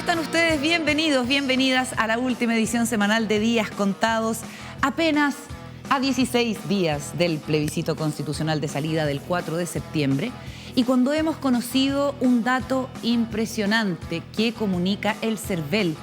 están ustedes? Bienvenidos, bienvenidas a la última edición semanal de Días Contados, apenas a 16 días del plebiscito constitucional de salida del 4 de septiembre. Y cuando hemos conocido un dato impresionante que comunica el CERVEL,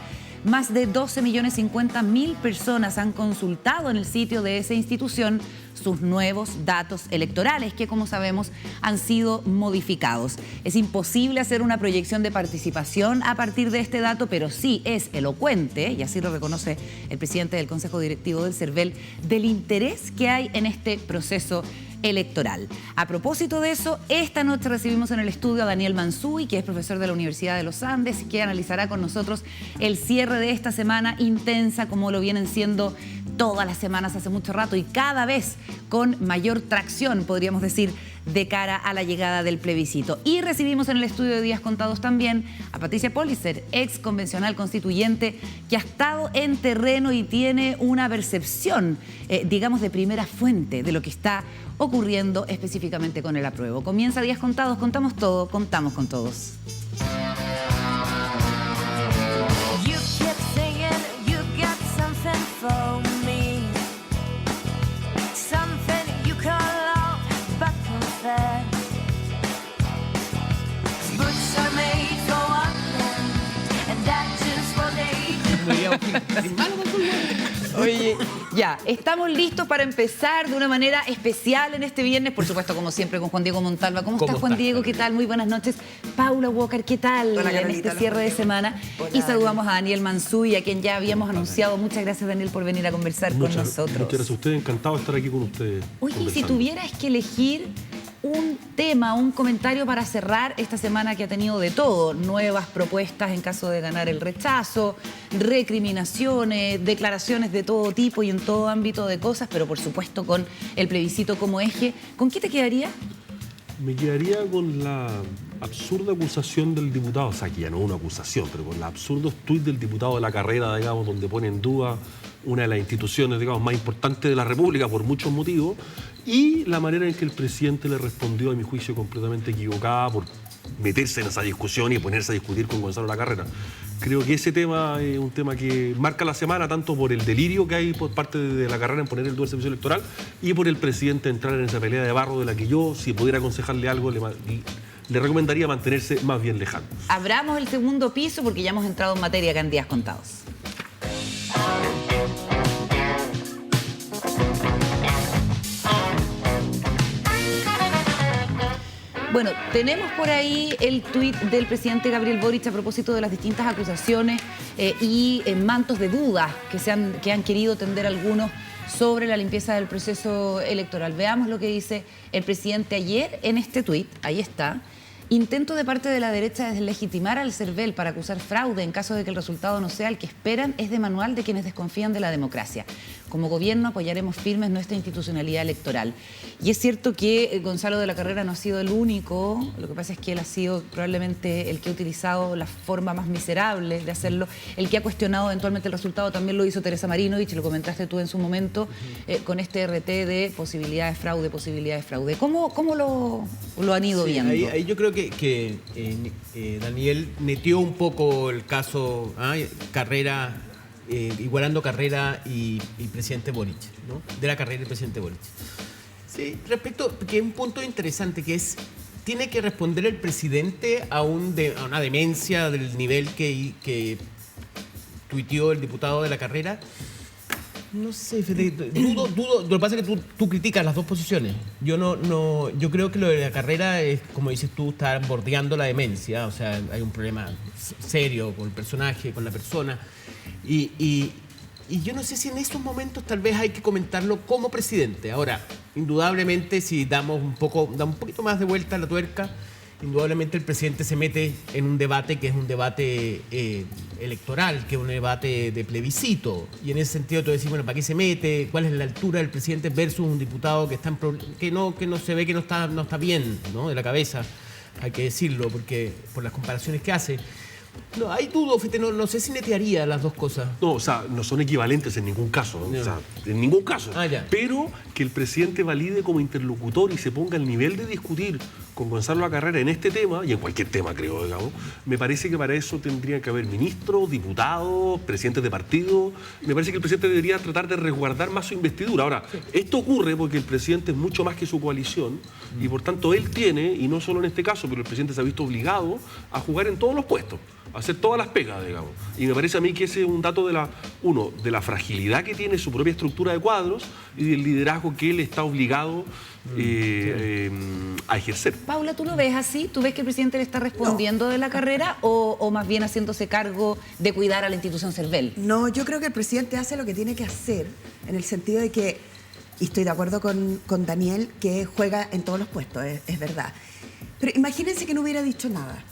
más de 12.050.000 personas han consultado en el sitio de esa institución sus nuevos datos electorales, que como sabemos han sido modificados. Es imposible hacer una proyección de participación a partir de este dato, pero sí es elocuente, y así lo reconoce el presidente del Consejo Directivo del CERVEL, del interés que hay en este proceso electoral. A propósito de eso, esta noche recibimos en el estudio a Daniel Mansuy, que es profesor de la Universidad de los Andes y que analizará con nosotros el cierre de esta semana intensa, como lo vienen siendo todas las semanas hace mucho rato y cada vez con mayor tracción, podríamos decir, de cara a la llegada del plebiscito. Y recibimos en el estudio de Días Contados también a Patricia Polisser, ex convencional constituyente, que ha estado en terreno y tiene una percepción, digamos, de primera fuente de lo que está ocurriendo específicamente con el apruebo. Comienza Días Contados, contamos todo, contamos con todos. Oye, ya, estamos listos para empezar de una manera especial en este viernes, por supuesto, como siempre, con Juan Diego Montalva. ¿Cómo estás, Juan Diego? ¿Qué tal? Muy buenas noches. Paula Walker, ¿qué tal? Hola, en este cierre de semana. Hola, y saludamos a Daniel Mansuy, a quien ya habíamos anunciado. Muchas gracias, Daniel, por venir a conversar con nosotros. Muchas gracias a ustedes, encantado de estar aquí con ustedes. Oye, si tuvieras que elegir un tema, un comentario para cerrar esta semana que ha tenido de todo, nuevas propuestas en caso de ganar el rechazo, recriminaciones, declaraciones de todo tipo y en todo ámbito de cosas, pero por supuesto con el plebiscito como eje, ¿con qué te quedaría? Me quedaría con la absurda acusación del diputado, o sea, que ya no es una acusación, pero con los absurdos tuits del diputado de la carrera, digamos, donde pone en duda una de las instituciones, digamos, más importantes de la República por muchos motivos, y la manera en que el presidente le respondió, a mi juicio, completamente equivocada por meterse en esa discusión y ponerse a discutir con Gonzalo Lacarrera. Creo que ese tema es un tema que marca la semana, tanto por el delirio que hay por parte de Lacarrera en poner el dual servicio electoral y por el presidente entrar en esa pelea de barro de la que yo, si pudiera aconsejarle algo, le recomendaría mantenerse más bien lejano. Abramos el segundo piso porque ya hemos entrado en materia acá en Días Contados. Bueno, tenemos por ahí el tuit del presidente Gabriel Boric a propósito de las distintas acusaciones y mantos de duda que han querido tender algunos sobre la limpieza del proceso electoral. Veamos lo que dice el presidente ayer en este tuit. Ahí está. Intento de parte de la derecha de deslegitimar al CERVEL para acusar fraude en caso de que el resultado no sea el que esperan es de manual de quienes desconfían de la democracia. Como gobierno apoyaremos firmes nuestra institucionalidad electoral. Y es cierto que Gonzalo de la Carrera no ha sido el único, lo que pasa es que él ha sido probablemente el que ha utilizado la forma más miserable de hacerlo, el que ha cuestionado eventualmente el resultado también lo hizo Teresa Marinovich, lo comentaste tú en su momento, con este RT de posibilidades de fraude. ¿Cómo lo han ido viendo? Ahí yo creo que Daniel neteó un poco el caso Carrera, igualando Carrera y presidente Boric, ¿no? De la Carrera y el presidente Boric. Sí, respecto, que es un punto interesante, que es, tiene que responder el presidente a una demencia del nivel que tuiteó el diputado de la Carrera. No sé, dudo. Lo que pasa es que tú criticas las dos posiciones. Yo creo que lo de la Carrera es, como dices tú, está bordeando la demencia. O sea, hay un problema serio con el personaje, con la persona. Y yo no sé si en estos momentos tal vez hay que comentarlo como presidente. Ahora, indudablemente, si damos un poquito más de vuelta a la tuerca, indudablemente el presidente se mete en un debate que es un debate electoral, que es un debate de plebiscito. Y en ese sentido tú decís, bueno, ¿para qué se mete? ¿Cuál es la altura del presidente versus un diputado que no se ve que no está bien, ¿no? De la cabeza? Hay que decirlo, porque por las comparaciones que hace. No, hay dudas, no sé si netearía las dos cosas. No, o sea, no son equivalentes en ningún caso, ¿no? O sea, en ningún caso. Ya. Pero que el presidente valide como interlocutor y se ponga al nivel de discutir con Gonzalo Lacarrera en este tema, y en cualquier tema creo, digamos, me parece que para eso tendría que haber ministros, diputados, presidentes de partido. Me parece que el presidente debería tratar de resguardar más su investidura. Ahora, esto ocurre porque el presidente es mucho más que su coalición y por tanto él tiene, y no solo en este caso, pero el presidente se ha visto obligado a jugar en todos los puestos, a hacer todas las pegas, digamos. Y me parece a mí que ese es un dato de la fragilidad que tiene su propia estructura de cuadros y del liderazgo que él está obligado a ejercer. Paula, ¿tú lo ves así? ¿Tú ves que el presidente le está respondiendo de la carrera o más bien haciéndose cargo de cuidar a la institución CERVEL? No, yo creo que el presidente hace lo que tiene que hacer, en el sentido de que, y estoy de acuerdo con Daniel, que juega en todos los puestos, es verdad. Pero imagínense que no hubiera dicho nada.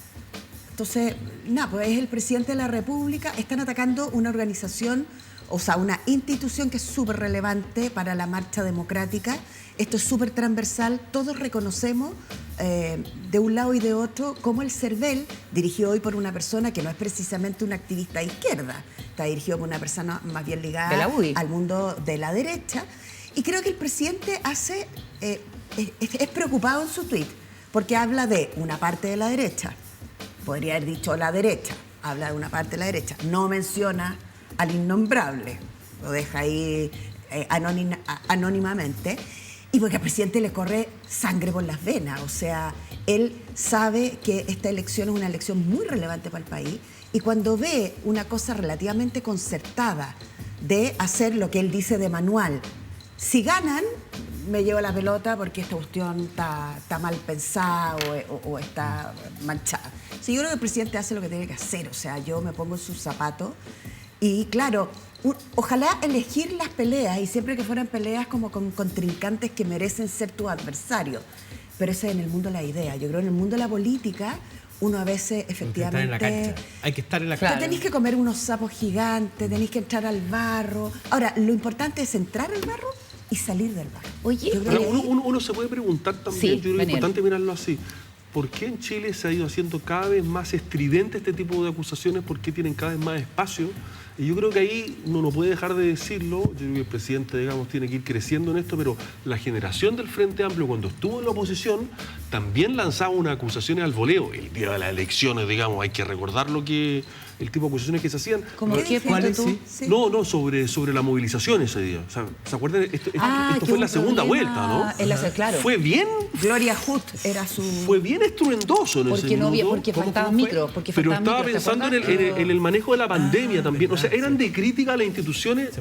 Entonces, nada, pues es el presidente de la República, están atacando una organización, o sea, una institución que es súper relevante para la marcha democrática. Esto es súper transversal, todos reconocemos de un lado y de otro cómo el CERVEL, dirigido hoy por una persona que no es precisamente una activista de izquierda, está dirigido por una persona más bien ligada al mundo de la derecha. Y creo que el presidente es preocupado en su tuit, porque habla de una parte de la derecha. Podría haber dicho la derecha, habla de una parte de la derecha, no menciona al innombrable, lo deja ahí anónimamente, y porque al presidente le corre sangre por las venas, o sea, él sabe que esta elección es una elección muy relevante para el país, y cuando ve una cosa relativamente concertada de hacer lo que él dice de manual, si ganan, me llevo la pelota porque esta cuestión está mal pensada o está manchada. Sí, yo creo que el presidente hace lo que tiene que hacer, o sea, yo me pongo en sus zapatos y claro, ojalá elegir las peleas y siempre que fueran peleas como con contrincantes que merecen ser tus adversarios, pero ese es en el mundo de la idea. Yo creo en el mundo de la política uno a veces efectivamente... Hay que estar en la cancha. Tenéis que comer unos sapos gigantes, tenéis que entrar al barro. Ahora, lo importante es entrar al barro y salir del barro. Oye, pero uno se puede preguntar también, sí, yo creo que es importante mirarlo así. ¿Por qué en Chile se ha ido haciendo cada vez más estridente este tipo de acusaciones? ¿Por qué tienen cada vez más espacio? Y yo creo que ahí uno no puede dejar de decirlo. Yo creo que el presidente, digamos, tiene que ir creciendo en esto, pero la generación del Frente Amplio, cuando estuvo en la oposición, también lanzaba unas acusaciones al voleo. El día de las elecciones, digamos, hay que recordar el tipo de acusaciones que se hacían. ¿Cómo qué? ¿Cuáles? ¿Tú? Sí. No, sobre la movilización ese día. O sea, ¿se acuerdan? Esto fue en la segunda vuelta, ¿no? Claro. Fue bien... Gloria Hood era su... Fue bien estruendoso en ese minuto. Porque faltaban micros. Pero estaba pensando en el manejo de la pandemia también. O sea, eran de crítica a las instituciones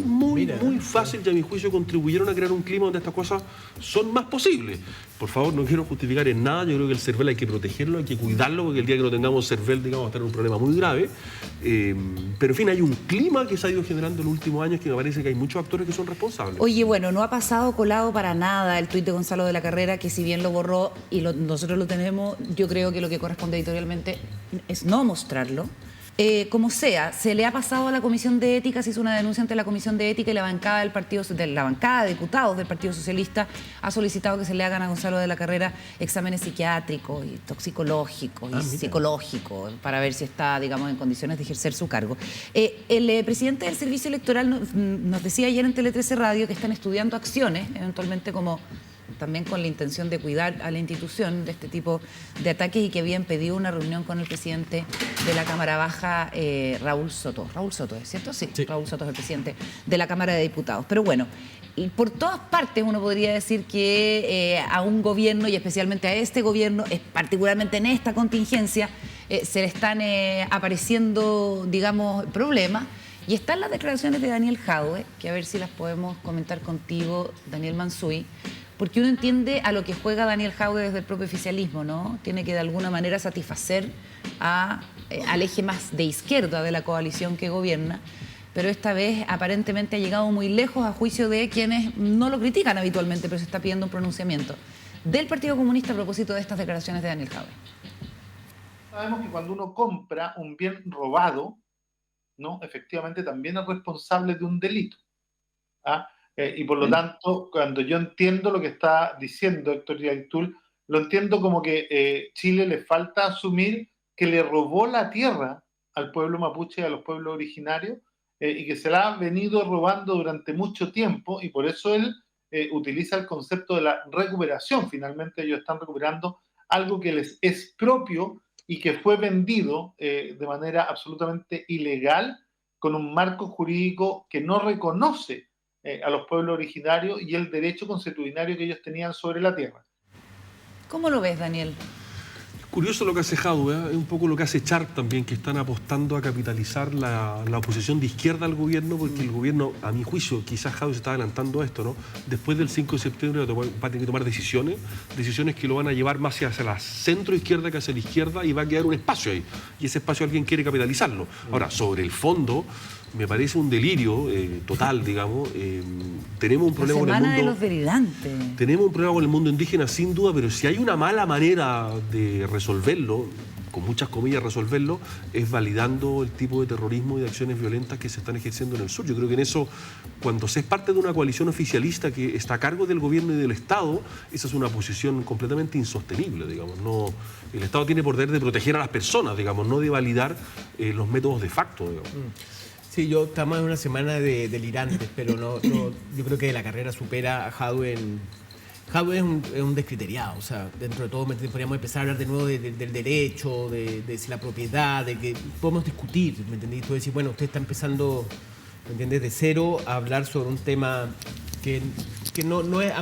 muy fácil y a mi juicio contribuyeron a crear un clima donde estas cosas son más posibles. Por favor, no quiero justificar en nada. Yo creo que el CERVEL hay que protegerlo, hay que cuidarlo, porque el día que no tengamos CERVEL, digamos, va a estar un problema muy grave. Pero en fin, hay un clima que se ha ido generando en los últimos años que me parece que hay muchos actores que son responsables. Oye, bueno, no ha pasado colado para nada el tuit de Gonzalo de la Carrera, que si bien lo borró y nosotros lo tenemos, yo creo que lo que corresponde editorialmente es no mostrarlo. Como sea, se le ha pasado a la Comisión de Ética, se hizo una denuncia ante la Comisión de Ética y la bancada de diputados del Partido Socialista ha solicitado que se le hagan a Gonzalo de la Carrera exámenes psiquiátricos y toxicológicos y psicológicos para ver si está, digamos, en condiciones de ejercer su cargo. El presidente del Servicio Electoral nos decía ayer en Tele 13 Radio que están estudiando acciones, eventualmente como también con la intención de cuidar a la institución de este tipo de ataques y que habían pedido una reunión con el presidente de la Cámara Baja, Raúl Soto. Raúl Soto, ¿es cierto? Sí, Raúl Soto es el presidente de la Cámara de Diputados. Pero bueno, y por todas partes uno podría decir que a un gobierno y especialmente a este gobierno, particularmente en esta contingencia, se le están apareciendo, digamos, problemas. Y están las declaraciones de Daniel Jadwe, que a ver si las podemos comentar contigo, Daniel Mansuy, porque uno entiende a lo que juega Daniel Jadwe desde el propio oficialismo, ¿no? Tiene que de alguna manera satisfacer al eje más de izquierda de la coalición que gobierna, pero esta vez aparentemente ha llegado muy lejos a juicio de quienes no lo critican habitualmente, pero se está pidiendo un pronunciamiento del Partido Comunista a propósito de estas declaraciones de Daniel Jadwe. Sabemos que cuando uno compra un bien robado, ¿no? Efectivamente también es responsable de un delito. ¿Ah? Y por lo tanto, cuando yo entiendo lo que está diciendo Héctor Yaitul, lo entiendo como que Chile le falta asumir que le robó la tierra al pueblo mapuche y a los pueblos originarios y que se la ha venido robando durante mucho tiempo y por eso él utiliza el concepto de la recuperación. Finalmente ellos están recuperando algo que les es propio y que fue vendido de manera absolutamente ilegal, con un marco jurídico que no reconoce a los pueblos originarios y el derecho consuetudinario que ellos tenían sobre la tierra. ¿Cómo lo ves, Daniel? Curioso lo que hace Jadwe, es un poco lo que hace Char también, que están apostando a capitalizar la oposición de izquierda al gobierno, porque el gobierno, a mi juicio, quizás Jadwe se está adelantando a esto, ¿no? Después del 5 de septiembre va a tener que tomar decisiones que lo van a llevar más hacia la centro izquierda que hacia la izquierda, y va a quedar un espacio ahí, y ese espacio alguien quiere capitalizarlo. Ahora, sobre el fondo, me parece un delirio total, digamos. Tenemos un problema con el mundo. La semana de los delirantes. Tenemos un problema con el mundo indígena, sin duda, pero si hay una mala manera de resolverlo, con muchas comillas resolverlo, es validando el tipo de terrorismo y de acciones violentas que se están ejerciendo en el sur. Yo creo que en eso, cuando se es parte de una coalición oficialista que está a cargo del gobierno y del Estado, esa es una posición completamente insostenible, digamos. No, el Estado tiene poder de proteger a las personas, digamos, no de validar los métodos de facto, digamos. Sí, estamos en una semana de delirantes, pero yo creo que la carrera supera a Jadwe. Jadwe es un descriteriado, o sea, dentro de todo podríamos empezar a hablar de nuevo del derecho, de si la propiedad, de que podemos discutir, ¿me entendés? Tú decís, bueno, usted está empezando, ¿me entiendes?, de cero a hablar sobre un tema que no es...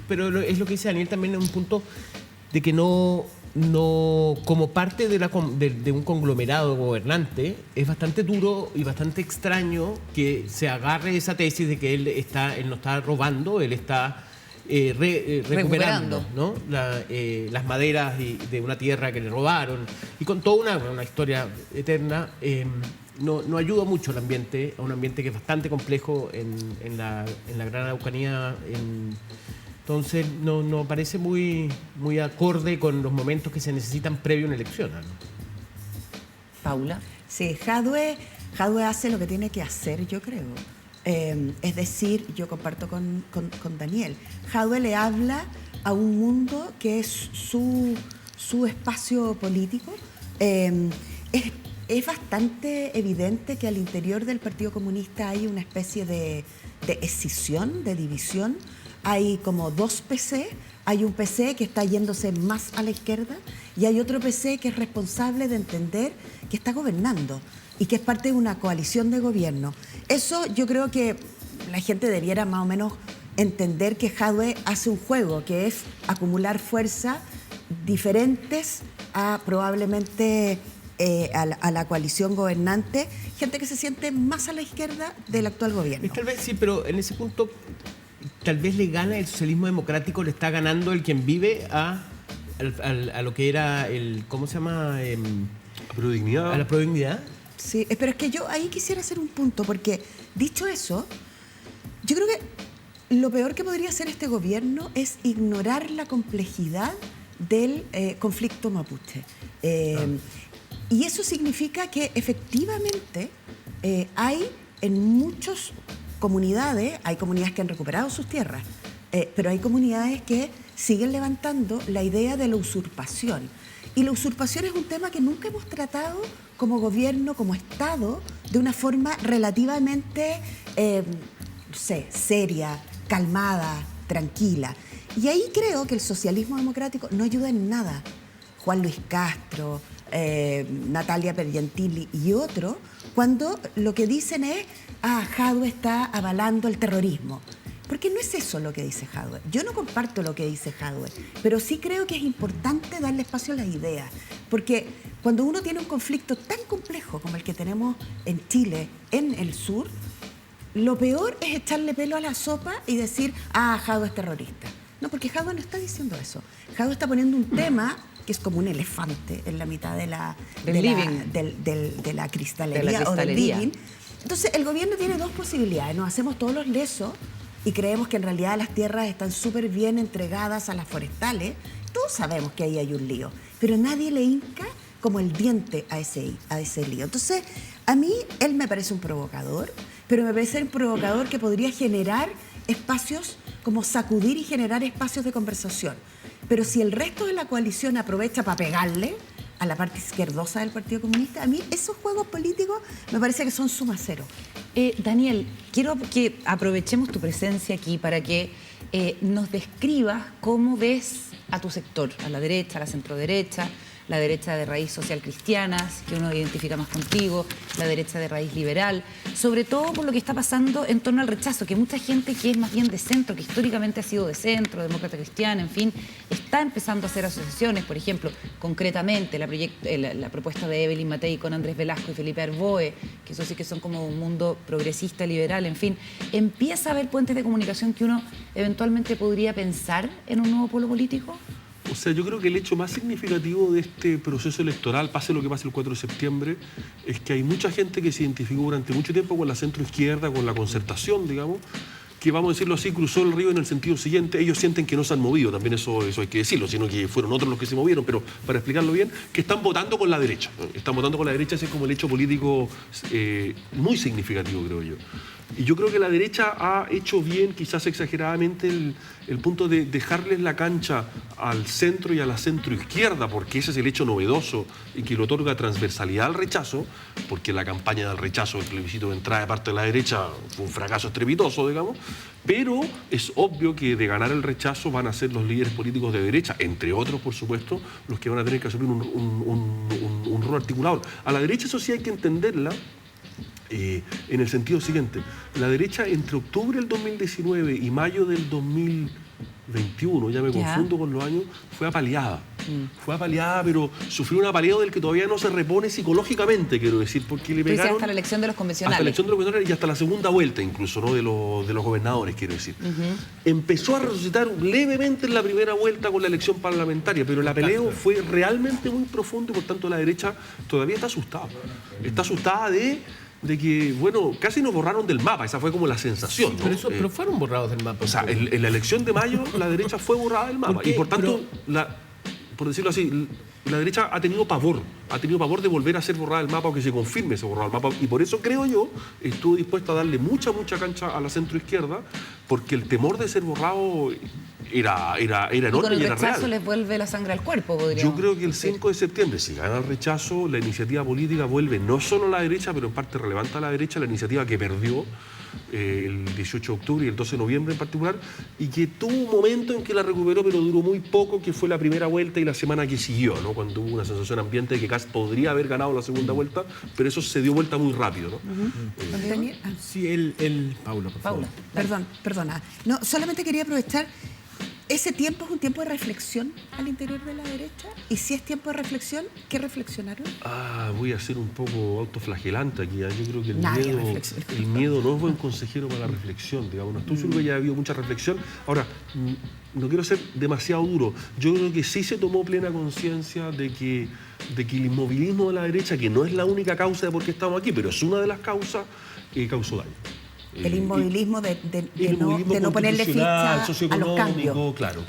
Pero es lo que dice Daniel también, en un punto de que no, como parte de un conglomerado gobernante, es bastante duro y bastante extraño que se agarre esa tesis de que él no está robando, él está recuperando, ¿no? Las maderas de una tierra que le robaron, y con toda una historia eterna. No ayuda mucho al ambiente, a un ambiente que es bastante complejo en la Gran Araucanía. Entonces, no parece muy acorde con los momentos que se necesitan previo a una elección, ¿no? Paula. Sí, Jadwe hace lo que tiene que hacer, yo creo. Es decir, yo comparto con Daniel. Jadwe le habla a un mundo que es su espacio político. Es bastante evidente que al interior del Partido Comunista hay una especie de escisión, de división. Hay como dos PC, hay un PC que está yéndose más a la izquierda y hay otro PC que es responsable de entender que está gobernando y que es parte de una coalición de gobierno. Eso yo creo que la gente debiera más o menos entender, que Jadwe hace un juego que es acumular fuerza diferentes a probablemente a la coalición gobernante, gente que se siente más a la izquierda del actual gobierno. Tal vez sí, pero en ese punto tal vez le gana el socialismo democrático, le está ganando el quien vive a lo que era el, ¿cómo se llama? La prodignidad. A la prodignidad. Sí, pero es que yo ahí quisiera hacer un punto, porque dicho eso, yo creo que lo peor que podría hacer este gobierno es ignorar la complejidad del conflicto mapuche. Y eso significa que efectivamente hay en muchas comunidades, hay comunidades que han recuperado sus tierras, pero hay comunidades que siguen levantando la idea de la usurpación. Y la usurpación es un tema que nunca hemos tratado como gobierno, como Estado, de una forma relativamente, no sé, seria, calmada, tranquila. Y ahí creo que el socialismo democrático no ayuda en nada. Juan Luis Castro, Natalia Pergentili y otros, cuando lo que dicen es, Jadwe está avalando el terrorismo. Porque no es eso lo que dice Jadwe. Yo no comparto lo que dice Jadwe, pero sí creo que es importante darle espacio a las ideas. Porque cuando uno tiene un conflicto tan complejo como el que tenemos en Chile, en el sur, lo peor es echarle pelo a la sopa y decir, Jadwe es terrorista. No, porque Jadwe no está diciendo eso. Jadwe está poniendo un tema que es como un elefante en la mitad de la cristalería o del living. Entonces, el gobierno tiene dos posibilidades. Nos hacemos todos los lesos y creemos que en realidad las tierras están súper bien entregadas a las forestales. Todos sabemos que ahí hay un lío, pero nadie le hinca como el diente a ese lío. Entonces, a mí, él me parece un provocador, pero me parece un provocador que podría generar espacios, como sacudir y generar espacios de conversación. Pero si el resto de la coalición aprovecha para pegarle a la parte izquierdosa del Partido Comunista, a mí esos juegos políticos me parece que son suma cero. Daniel, quiero que aprovechemos tu presencia aquí para que nos describas cómo ves a tu sector, a la derecha, a la centroderecha, la derecha de raíz social cristiana, que uno identifica más contigo, la derecha de raíz liberal, sobre todo por lo que está pasando en torno al rechazo, que mucha gente que es más bien de centro, que históricamente ha sido de centro, demócrata cristiana, en fin, está empezando a hacer asociaciones, por ejemplo, concretamente la propuesta de Evelyn Matei con Andrés Velasco y Felipe Arboe, que eso sí que son como un mundo progresista, liberal, en fin, empieza a haber puentes de comunicación que uno eventualmente podría pensar en un nuevo polo político. O sea, yo creo que el hecho más significativo de este proceso electoral, pase lo que pase el 4 de septiembre, es que hay mucha gente que se identificó durante mucho tiempo con la centroizquierda, con la concertación, digamos, que, vamos a decirlo así, cruzó el río en el sentido siguiente. Ellos sienten que no se han movido, también eso hay que decirlo, sino que fueron otros los que se movieron, pero para explicarlo bien, que están votando con la derecha. Están votando con la derecha, ese es como el hecho político muy significativo, creo yo. Y yo creo que la derecha ha hecho bien, quizás exageradamente, el punto de dejarles la cancha al centro y a la centroizquierda, porque ese es el hecho novedoso y que le otorga transversalidad al rechazo, porque la campaña del rechazo, el plebiscito de entrada de parte de la derecha fue un fracaso estrepitoso, digamos, pero es obvio que de ganar el rechazo van a ser los líderes políticos de derecha, entre otros, por supuesto, los que van a tener que asumir un rol articulador. A la derecha eso sí hay que entenderla, en el sentido siguiente: la derecha entre octubre del 2019 y mayo del 2021, ya me confundo con los años, fue apaleada. Fue apaleada, pero sufrió un apaleo del que todavía no se repone psicológicamente, quiero decir, porque le pegaron... hasta la elección de los convencionales. Hasta la elección de los convencionales y hasta la segunda vuelta incluso, ¿no? de los gobernadores, quiero decir. Empezó a resucitar levemente en la primera vuelta con la elección parlamentaria, pero el apeleo fue realmente muy profundo y por tanto la derecha todavía está asustada. Está asustada de que, bueno, casi nos borraron del mapa, esa fue como la sensación, ¿no? Pero fueron borrados del mapa. O sea, en la elección de mayo la derecha fue borrada del mapa y por tanto, por decirlo así, la derecha ha tenido pavor de volver a ser borrada del mapa o que se confirme ese borrado del mapa, y por eso creo yo estuvo dispuesta a darle mucha cancha a la centroizquierda, porque el temor de ser borrado era enorme y era real. Con el rechazo les vuelve la sangre al cuerpo, podríamos Yo creo que el decir. 5 de septiembre, si gana el rechazo, la iniciativa política vuelve no solo a la derecha, pero en parte relevante a la derecha, la iniciativa que perdió el 18 de octubre y el 12 de noviembre en particular, y que tuvo un momento en que la recuperó, pero duró muy poco, que fue la primera vuelta y la semana que siguió, ¿no? Cuando hubo una sensación ambiente de que Kast podría haber ganado la segunda vuelta, pero eso se dio vuelta muy rápido, ¿no? Daniel, Sí, Paula, por favor. Perdona. No, solamente quería aprovechar. ¿Ese tiempo es un tiempo de reflexión al interior de la derecha? Y si es tiempo de reflexión, ¿qué reflexionaron? Voy a ser un poco autoflagelante aquí. Yo creo que Nadie el reflexiona. miedo no es buen consejero para la reflexión, digamos. No estoy seguro que haya habido mucha reflexión. Ahora, no quiero ser demasiado duro. Yo creo que sí se tomó plena conciencia de que el inmovilismo de la derecha, que no es la única causa de por qué estamos aquí, pero es una de las causas, causó daño. El inmovilismo de no ponerle ficha a los cambios. Claro.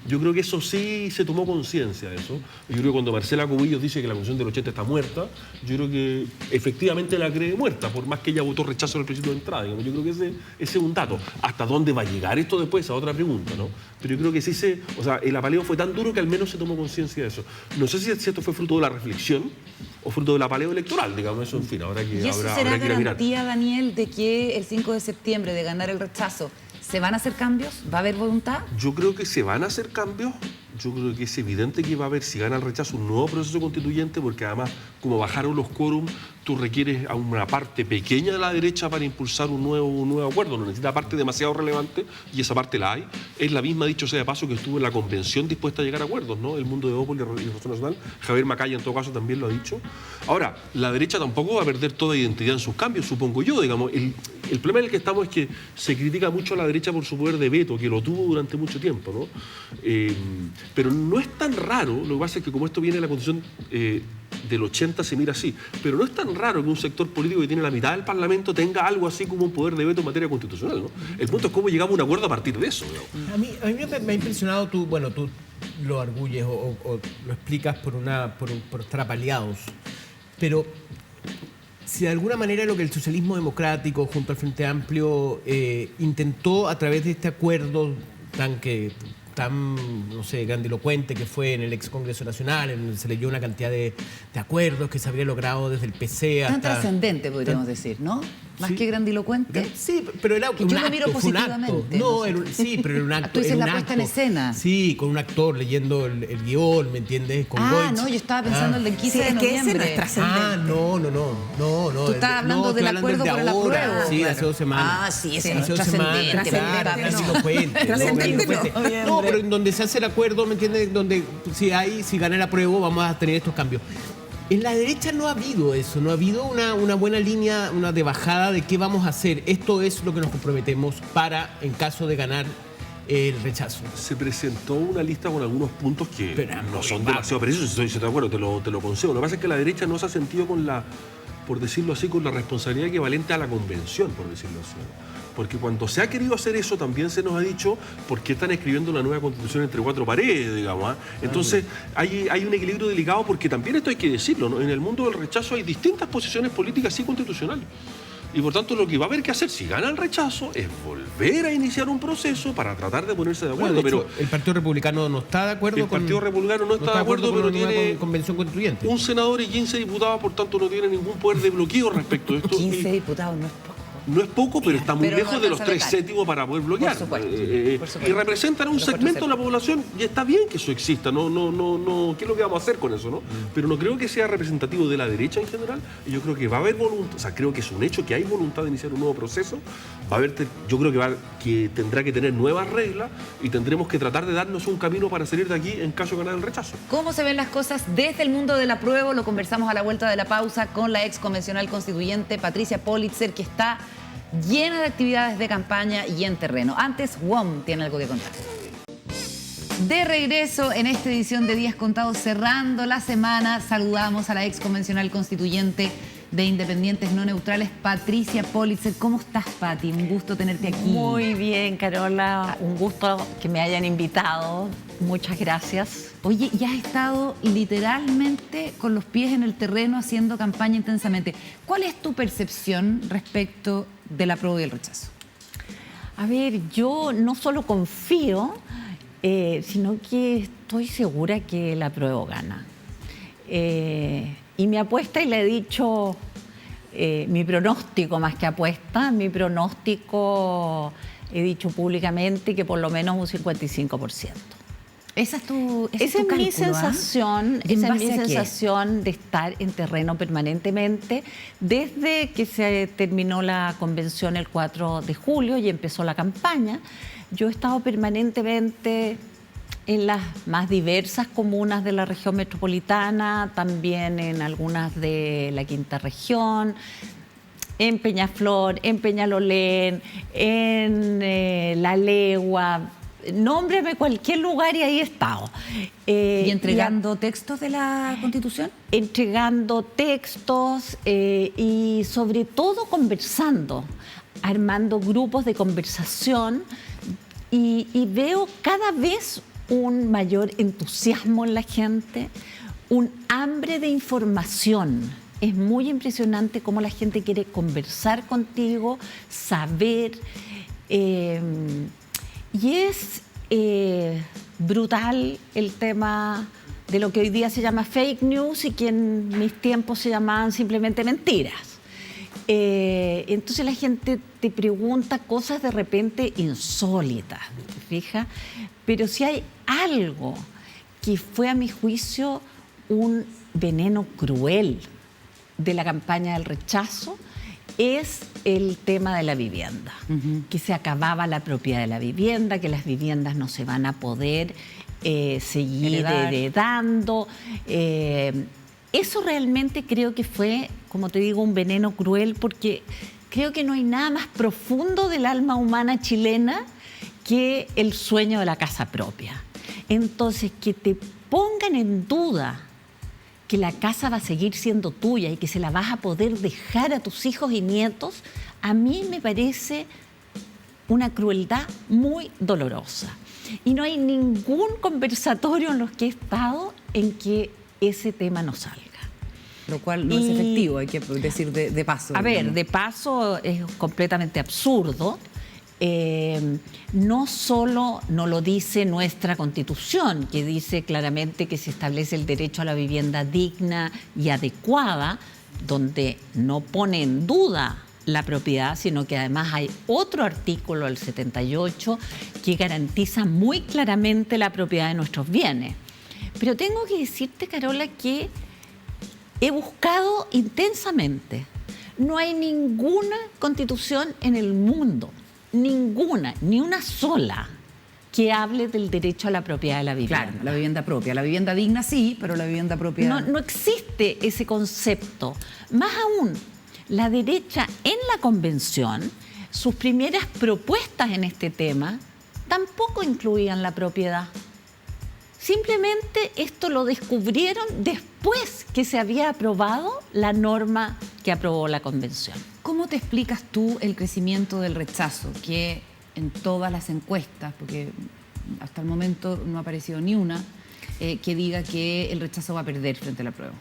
Yo creo que eso sí se tomó conciencia de eso. Yo creo que cuando Marcela Cubillos dice que la Constitución del 80 está muerta, yo creo que efectivamente la cree muerta, por más que ella votó rechazo en el plebiscito de entrada. Digamos. Yo creo que ese es un dato. ¿Hasta dónde va a llegar esto después? Esa otra pregunta, ¿no? Pero yo creo que sí el apaleo fue tan duro que al menos se tomó conciencia de eso. No sé si esto fue fruto de la reflexión o fruto del apaleo electoral, digamos, eso, en fin, habrá que ¿Y eso será habrá que ir a mirar. garantía, Daniel, de que el 5 de septiembre, de ganar el rechazo, se van a hacer cambios? ¿Va a haber voluntad? Yo creo que se van a hacer cambios. Yo creo que es evidente que va a haber, si gana el rechazo, un nuevo proceso constituyente, porque además, como bajaron los quórums, tú requieres a una parte pequeña de la derecha para impulsar un nuevo acuerdo. No necesita parte demasiado relevante, y esa parte la hay. Es la misma, dicho sea de paso, que estuvo en la convención dispuesta a llegar a acuerdos, ¿no? El Mundo de Opol y Razón Nacional. Javier Macaya, en todo caso, también lo ha dicho. Ahora, la derecha tampoco va a perder toda identidad en sus cambios, supongo yo, digamos. El problema en el que estamos es que se critica mucho a la derecha por su poder de veto, que lo tuvo durante mucho tiempo, ¿no? Pero no es tan raro, lo que pasa es que como esto viene de la Constitución del 80 se mira así, pero no es tan raro que un sector político que tiene la mitad del Parlamento tenga algo así como un poder de veto en materia constitucional, ¿no? El punto es cómo llegamos a un acuerdo a partir de eso, ¿no? A mí me ha impresionado tú lo arguyes o lo explicas por estar apaleados, pero si de alguna manera lo que el socialismo democrático junto al Frente Amplio intentó a través de este acuerdo tan, no sé, grandilocuente que fue en el ex Congreso Nacional, en donde se leyó una cantidad de acuerdos que se habría logrado desde el PC hasta... Tan trascendente, podríamos decir, ¿no? más que grandilocuente. Sí, pero era Que un yo lo acto, miro fue un acto. positivamente, No, no sé. sí, pero era un acto. Tú dices era la un puesta en acto. escena. Sí, con un actor leyendo el guión, ¿me entiendes? Con Goich. No, yo estaba pensando el del 15 Sí, de es que ese no noviembre. es trascendente. No. Tú estabas hablando del estoy acuerdo de por el ahora. apruebo. Sí, Claro. hace 2 semanas. Sí, ese ese no Hace es 2 semanas, trascendente, claro, Felipe, no. grandilocuente, Trascendente no. grandilocuente. No, pero en donde se hace el acuerdo, ¿me entiendes? Donde si gana el apruebo vamos a tener estos cambios. En la derecha no ha habido eso, no ha habido una buena línea, una de bajada de qué vamos a hacer. Esto es lo que nos comprometemos para, en caso de ganar el rechazo. Se presentó una lista con algunos puntos que Pero no muy son vago. demasiado precisos, estoy de acuerdo, te lo concedo. Lo que pasa es que la derecha no se ha sentido con la, por decirlo así, con la responsabilidad equivalente a la convención, por decirlo así. Porque cuando se ha querido hacer eso, también se nos ha dicho por qué están escribiendo una nueva constitución entre 4 paredes, digamos. Entonces, hay un equilibrio delicado, porque también esto hay que decirlo, ¿no? En el mundo del rechazo hay distintas posiciones políticas y constitucionales. Y por tanto, lo que va a haber que hacer si gana el rechazo es volver a iniciar un proceso para tratar de ponerse de acuerdo. Bueno, de hecho, el Partido Republicano no está de acuerdo El Partido Republicano no está de acuerdo, con pero una nueva tiene convención constituyente. un senador y 15 diputados, por tanto no tiene ningún poder de bloqueo respecto de esto. 15 Y diputados no es poco. no es poco, pero está muy Pero no lejos de los alcanza a 3 vetar. séptimos para poder bloquear. Por supuesto, por supuesto. Y representan a un Los 4 segmento de la población, y está bien que eso exista. No, ¿qué es lo que vamos a hacer con eso, no? Pero no creo que sea representativo de la derecha en general. Y yo creo que va a haber voluntad, o sea, creo que es un hecho que hay voluntad de iniciar un nuevo proceso. Va a haber, yo creo que tendrá que tener nuevas reglas y tendremos que tratar de darnos un camino para salir de aquí en caso de ganar el rechazo. ¿Cómo se ven las cosas desde el mundo del apruebo? Lo conversamos a la vuelta de la pausa con la ex convencional constituyente Patricia Politzer, que está llena de actividades de campaña y en terreno. Antes, WOM tiene algo que contar. De regreso en esta edición de Días Contados, cerrando la semana, saludamos a la ex convencional constituyente de Independientes No Neutrales, Patricia Politzer. ¿Cómo estás, Pati? Un gusto tenerte aquí. Muy bien, Carola. Un gusto que me hayan invitado. Muchas gracias. Oye, ya has estado literalmente con los pies en el terreno haciendo campaña intensamente. ¿Cuál es tu percepción respecto del apruebo y el rechazo? A ver, yo no solo confío, sino que estoy segura que el apruebo gana. Y mi apuesta, y le he dicho, mi pronóstico más que apuesta, mi pronóstico he dicho públicamente que por lo menos un 55%. Esa es tu Esa es cálculo, mi sensación, ¿Y en esa es mi base a qué? sensación de estar en terreno permanentemente desde que se terminó la convención el 4 de julio y empezó la campaña. Yo he estado permanentemente en las más diversas comunas de la región metropolitana, también en algunas de la quinta región, en Peñaflor, en Peñalolén, en La Legua. Nómbreme cualquier lugar y ahí he estado. ¿Y entregando textos de la Constitución? Entregando textos y sobre todo conversando, armando grupos de conversación y veo cada vez un mayor entusiasmo en la gente, un hambre de información. Es muy impresionante cómo la gente quiere conversar contigo, saber. Y es brutal el tema de lo que hoy día se llama fake news y que en mis tiempos se llamaban simplemente mentiras. Entonces la gente te pregunta cosas de repente insólitas, ¿te fijas? Pero si hay algo que fue a mi juicio un veneno cruel de la campaña del rechazo, es el tema de la vivienda, que se acababa la propiedad de la vivienda, que las viviendas no se van a poder seguir heredando. Eso realmente creo que fue, como te digo, un veneno cruel, porque creo que no hay nada más profundo del alma humana chilena que el sueño de la casa propia. Entonces, que te pongan en duda que la casa va a seguir siendo tuya y que se la vas a poder dejar a tus hijos y nietos, a mí me parece una crueldad muy dolorosa. Y no hay ningún conversatorio en los que he estado en que ese tema no salga. Lo cual no es efectivo, hay que decir de paso. A ver, de paso es completamente absurdo. No solo no lo dice nuestra Constitución, que dice claramente que se establece el derecho a la vivienda digna y adecuada, donde no pone en duda la propiedad, sino que además hay otro artículo, el 78, que garantiza muy claramente la propiedad de nuestros bienes. Pero tengo que decirte, Carola, que he buscado intensamente. No hay ninguna constitución en el mundo, ninguna, ni una sola, que hable del derecho a la propiedad de la vivienda. Claro, la vivienda propia. La vivienda digna sí, pero la vivienda propia... No existe ese concepto. Más aún, la derecha en la convención, sus primeras propuestas en este tema tampoco incluían la propiedad. Simplemente esto lo descubrieron después que se había aprobado la norma que aprobó la convención. ¿Cómo te explicas tú el crecimiento del rechazo? Que en todas las encuestas, porque hasta el momento no ha aparecido ni una, que diga que el rechazo va a perder frente a la apruebo.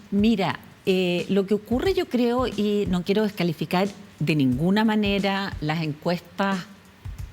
Mira, lo que ocurre, yo creo, y no quiero descalificar de ninguna manera las encuestas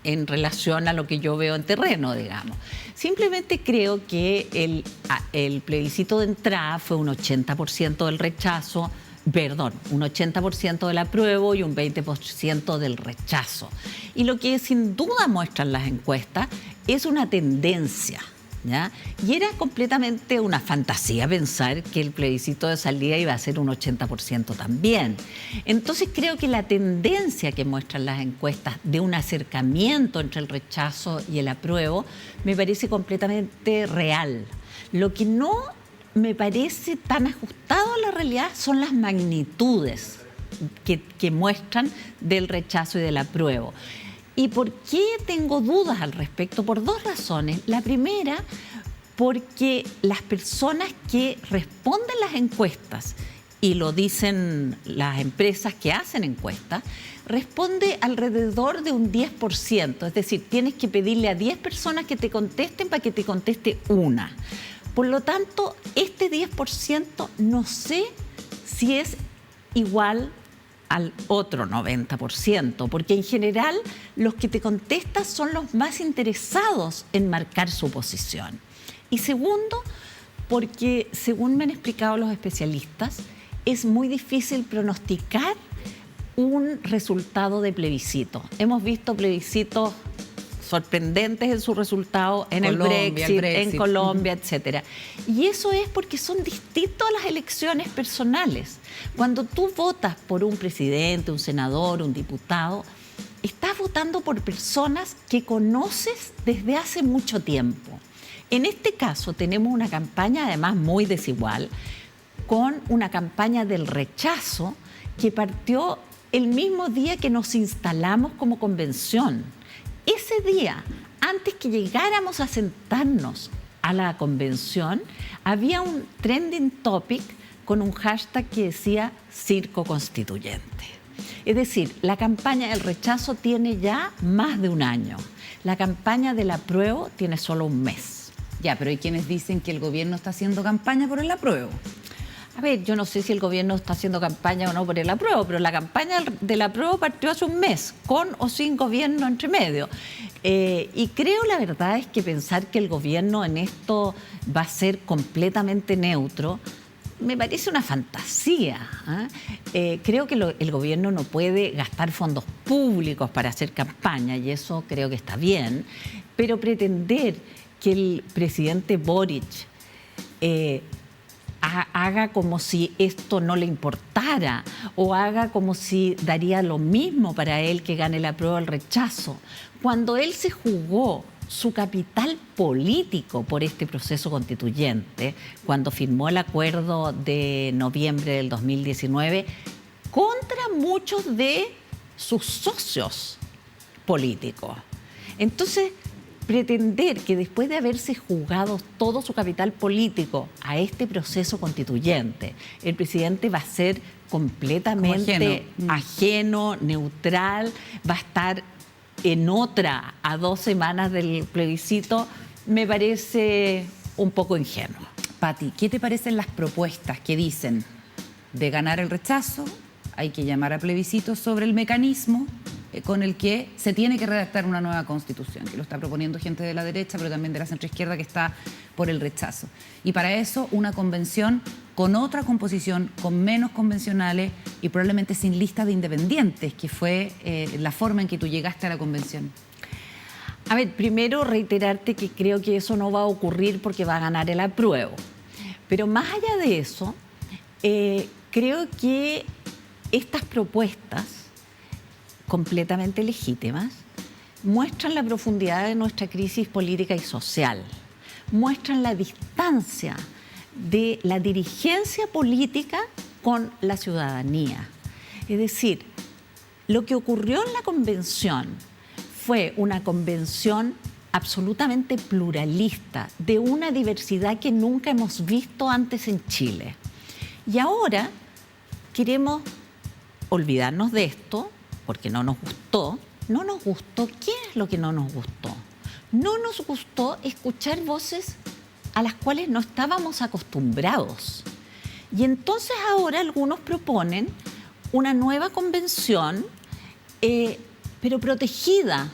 en relación a lo que yo veo en terreno, digamos. Simplemente creo que el plebiscito de entrada fue un 80% del rechazo, perdón, un 80% del apruebo y un 20% del rechazo. Y lo que sin duda muestran las encuestas es una tendencia, ¿ya? Y era completamente una fantasía pensar que el plebiscito de salida iba a ser un 80% también. Entonces creo que la tendencia que muestran las encuestas de un acercamiento entre el rechazo y el apruebo me parece completamente real. Lo que no me parece tan ajustado a la realidad son las magnitudes que muestran del rechazo y del apruebo. ¿Y por qué tengo dudas al respecto? Por dos razones. La primera, porque las personas que responden las encuestas, y lo dicen las empresas que hacen encuestas, responde alrededor de un 10%. Es decir, tienes que pedirle a 10 personas que te contesten para que te conteste una. Por lo tanto, este 10% no sé si es igual al otro 90%, porque en general los que te contestan son los más interesados en marcar su posición. Y segundo, porque según me han explicado los especialistas, es muy difícil pronosticar un resultado de plebiscito. Hemos visto plebiscitos sorprendentes en su resultado en Colombia, el Brexit, en Colombia, etcétera. Y eso es porque son distintos a las elecciones personales. Cuando tú votas por un presidente, un senador, un diputado, estás votando por personas que conoces desde hace mucho tiempo. En este caso tenemos una campaña además muy desigual, con una campaña del rechazo que partió el mismo día que nos instalamos como convención. Ese día, antes que llegáramos a sentarnos a la convención, había un trending topic con un hashtag que decía circo constituyente. Es decir, la campaña del rechazo tiene ya más de un año. La campaña del apruebo tiene solo un mes. Ya, pero hay quienes dicen que el gobierno está haciendo campaña por el apruebo. A ver, yo no sé si el gobierno está haciendo campaña o no por el apruebo, pero la campaña del apruebo partió hace un mes, con o sin gobierno entre medio. Y creo, la verdad, es que pensar que el gobierno en esto va a ser completamente neutro, me parece una fantasía. Creo que el gobierno no puede gastar fondos públicos para hacer campaña, y eso creo que está bien, pero pretender que el presidente Boric haga como si esto no le importara, o haga como si daría lo mismo para él que gane el apruebo o el rechazo, cuando él se jugó su capital político por este proceso constituyente, cuando firmó el acuerdo de noviembre del 2019 contra muchos de sus socios políticos. Entonces, pretender que después de haberse jugado todo su capital político a este proceso constituyente, el presidente va a ser completamente ajeno, neutral, va a estar en otra a 2 semanas del plebiscito, me parece un poco ingenuo. Pati, ¿qué te parecen las propuestas que dicen de ganar el rechazo? Hay que llamar a plebiscito sobre el mecanismo con el que se tiene que redactar una nueva constitución, que lo está proponiendo gente de la derecha, pero también de la centroizquierda, que está por el rechazo. Y para eso una convención con otra composición, con menos convencionales y probablemente sin lista de independientes, que fue la forma en que tú llegaste a la convención? A ver, primero reiterarte que creo que eso no va a ocurrir porque va a ganar el apruebo. Pero más allá de eso, creo que estas propuestas completamente legítimas muestran la profundidad de nuestra crisis política y social, muestran la distancia de la dirigencia política con la ciudadanía. Es decir, lo que ocurrió en la convención fue una convención absolutamente pluralista, de una diversidad que nunca hemos visto antes en Chile. Y ahora queremos olvidarnos de esto, porque no nos gustó. No nos gustó. ¿Qué es lo que no nos gustó? No nos gustó escuchar voces a las cuales no estábamos acostumbrados. Y entonces ahora algunos proponen una nueva convención, pero protegida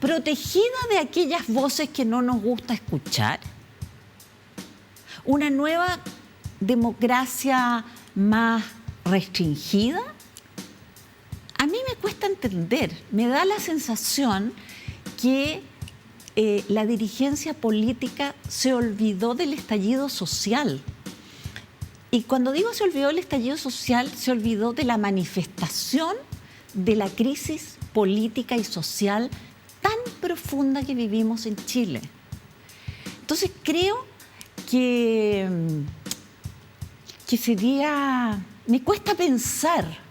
de aquellas voces que no nos gusta escuchar. Una nueva democracia más restringida. A mí me cuesta entender, me da la sensación que la dirigencia política se olvidó del estallido social. Y cuando digo se olvidó del estallido social, se olvidó de la manifestación de la crisis política y social tan profunda que vivimos en Chile. Entonces creo que sería... Me cuesta pensar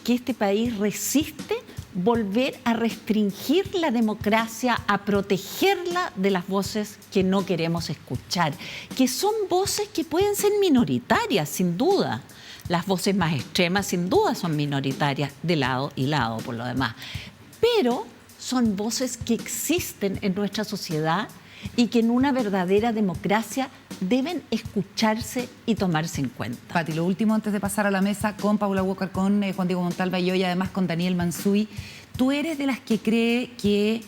que este país resiste volver a restringir la democracia, a protegerla de las voces que no queremos escuchar, que son voces que pueden ser minoritarias, sin duda. Las voces más extremas, sin duda, son minoritarias de lado y lado, por lo demás. Pero son voces que existen en nuestra sociedad y que en una verdadera democracia deben escucharse y tomarse en cuenta. Pati, lo último antes de pasar a la mesa con Paula Walker, con Juan Diego Montalva y hoy además con Daniel Mansuy. ¿Tú eres de las que cree que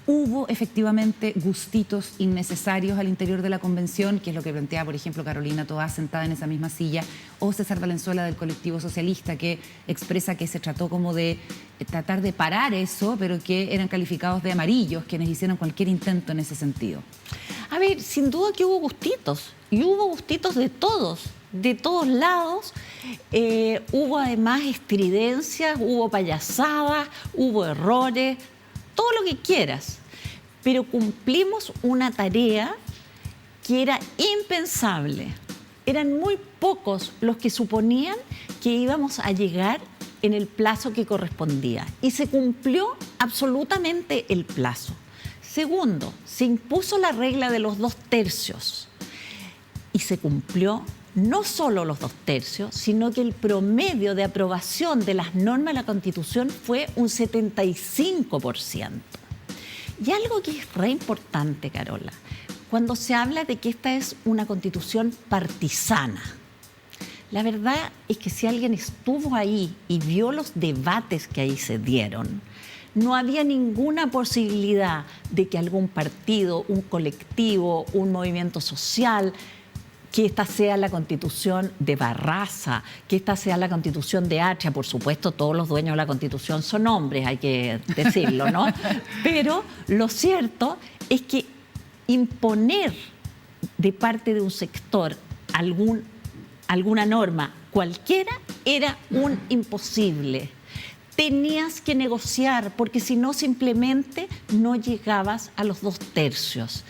hubo efectivamente gustitos innecesarios al interior de la convención, que es lo que plantea, por ejemplo, Carolina Toá sentada en esa misma silla, o César Valenzuela del colectivo socialista, que expresa que se trató como de tratar de parar eso, pero que eran calificados de amarillos quienes hicieron cualquier intento en ese sentido? A ver, sin duda que hubo gustitos, y hubo gustitos de todos lados. Hubo además estridencias, hubo payasadas, hubo errores, todo lo que quieras. Pero cumplimos una tarea que era impensable. Eran muy pocos los que suponían que íbamos a llegar en el plazo que correspondía. Y se cumplió absolutamente el plazo. Segundo, se impuso la regla de los 2/3 y se cumplió no solo los 2/3, sino que el promedio de aprobación de las normas de la Constitución fue un 75%. Y algo que es re importante, Carola, cuando se habla de que esta es una Constitución partisana, la verdad es que si alguien estuvo ahí y vio los debates que ahí se dieron, no había ninguna posibilidad de que algún partido, un colectivo, un movimiento social, que esta sea la Constitución de Barraza, que esta sea la Constitución de Atria. Por supuesto, todos los dueños de la Constitución son hombres, hay que decirlo, ¿no? Pero lo cierto es que imponer de parte de un sector alguna norma cualquiera era un imposible. Tenías que negociar, porque si no, simplemente no llegabas a los 2/3.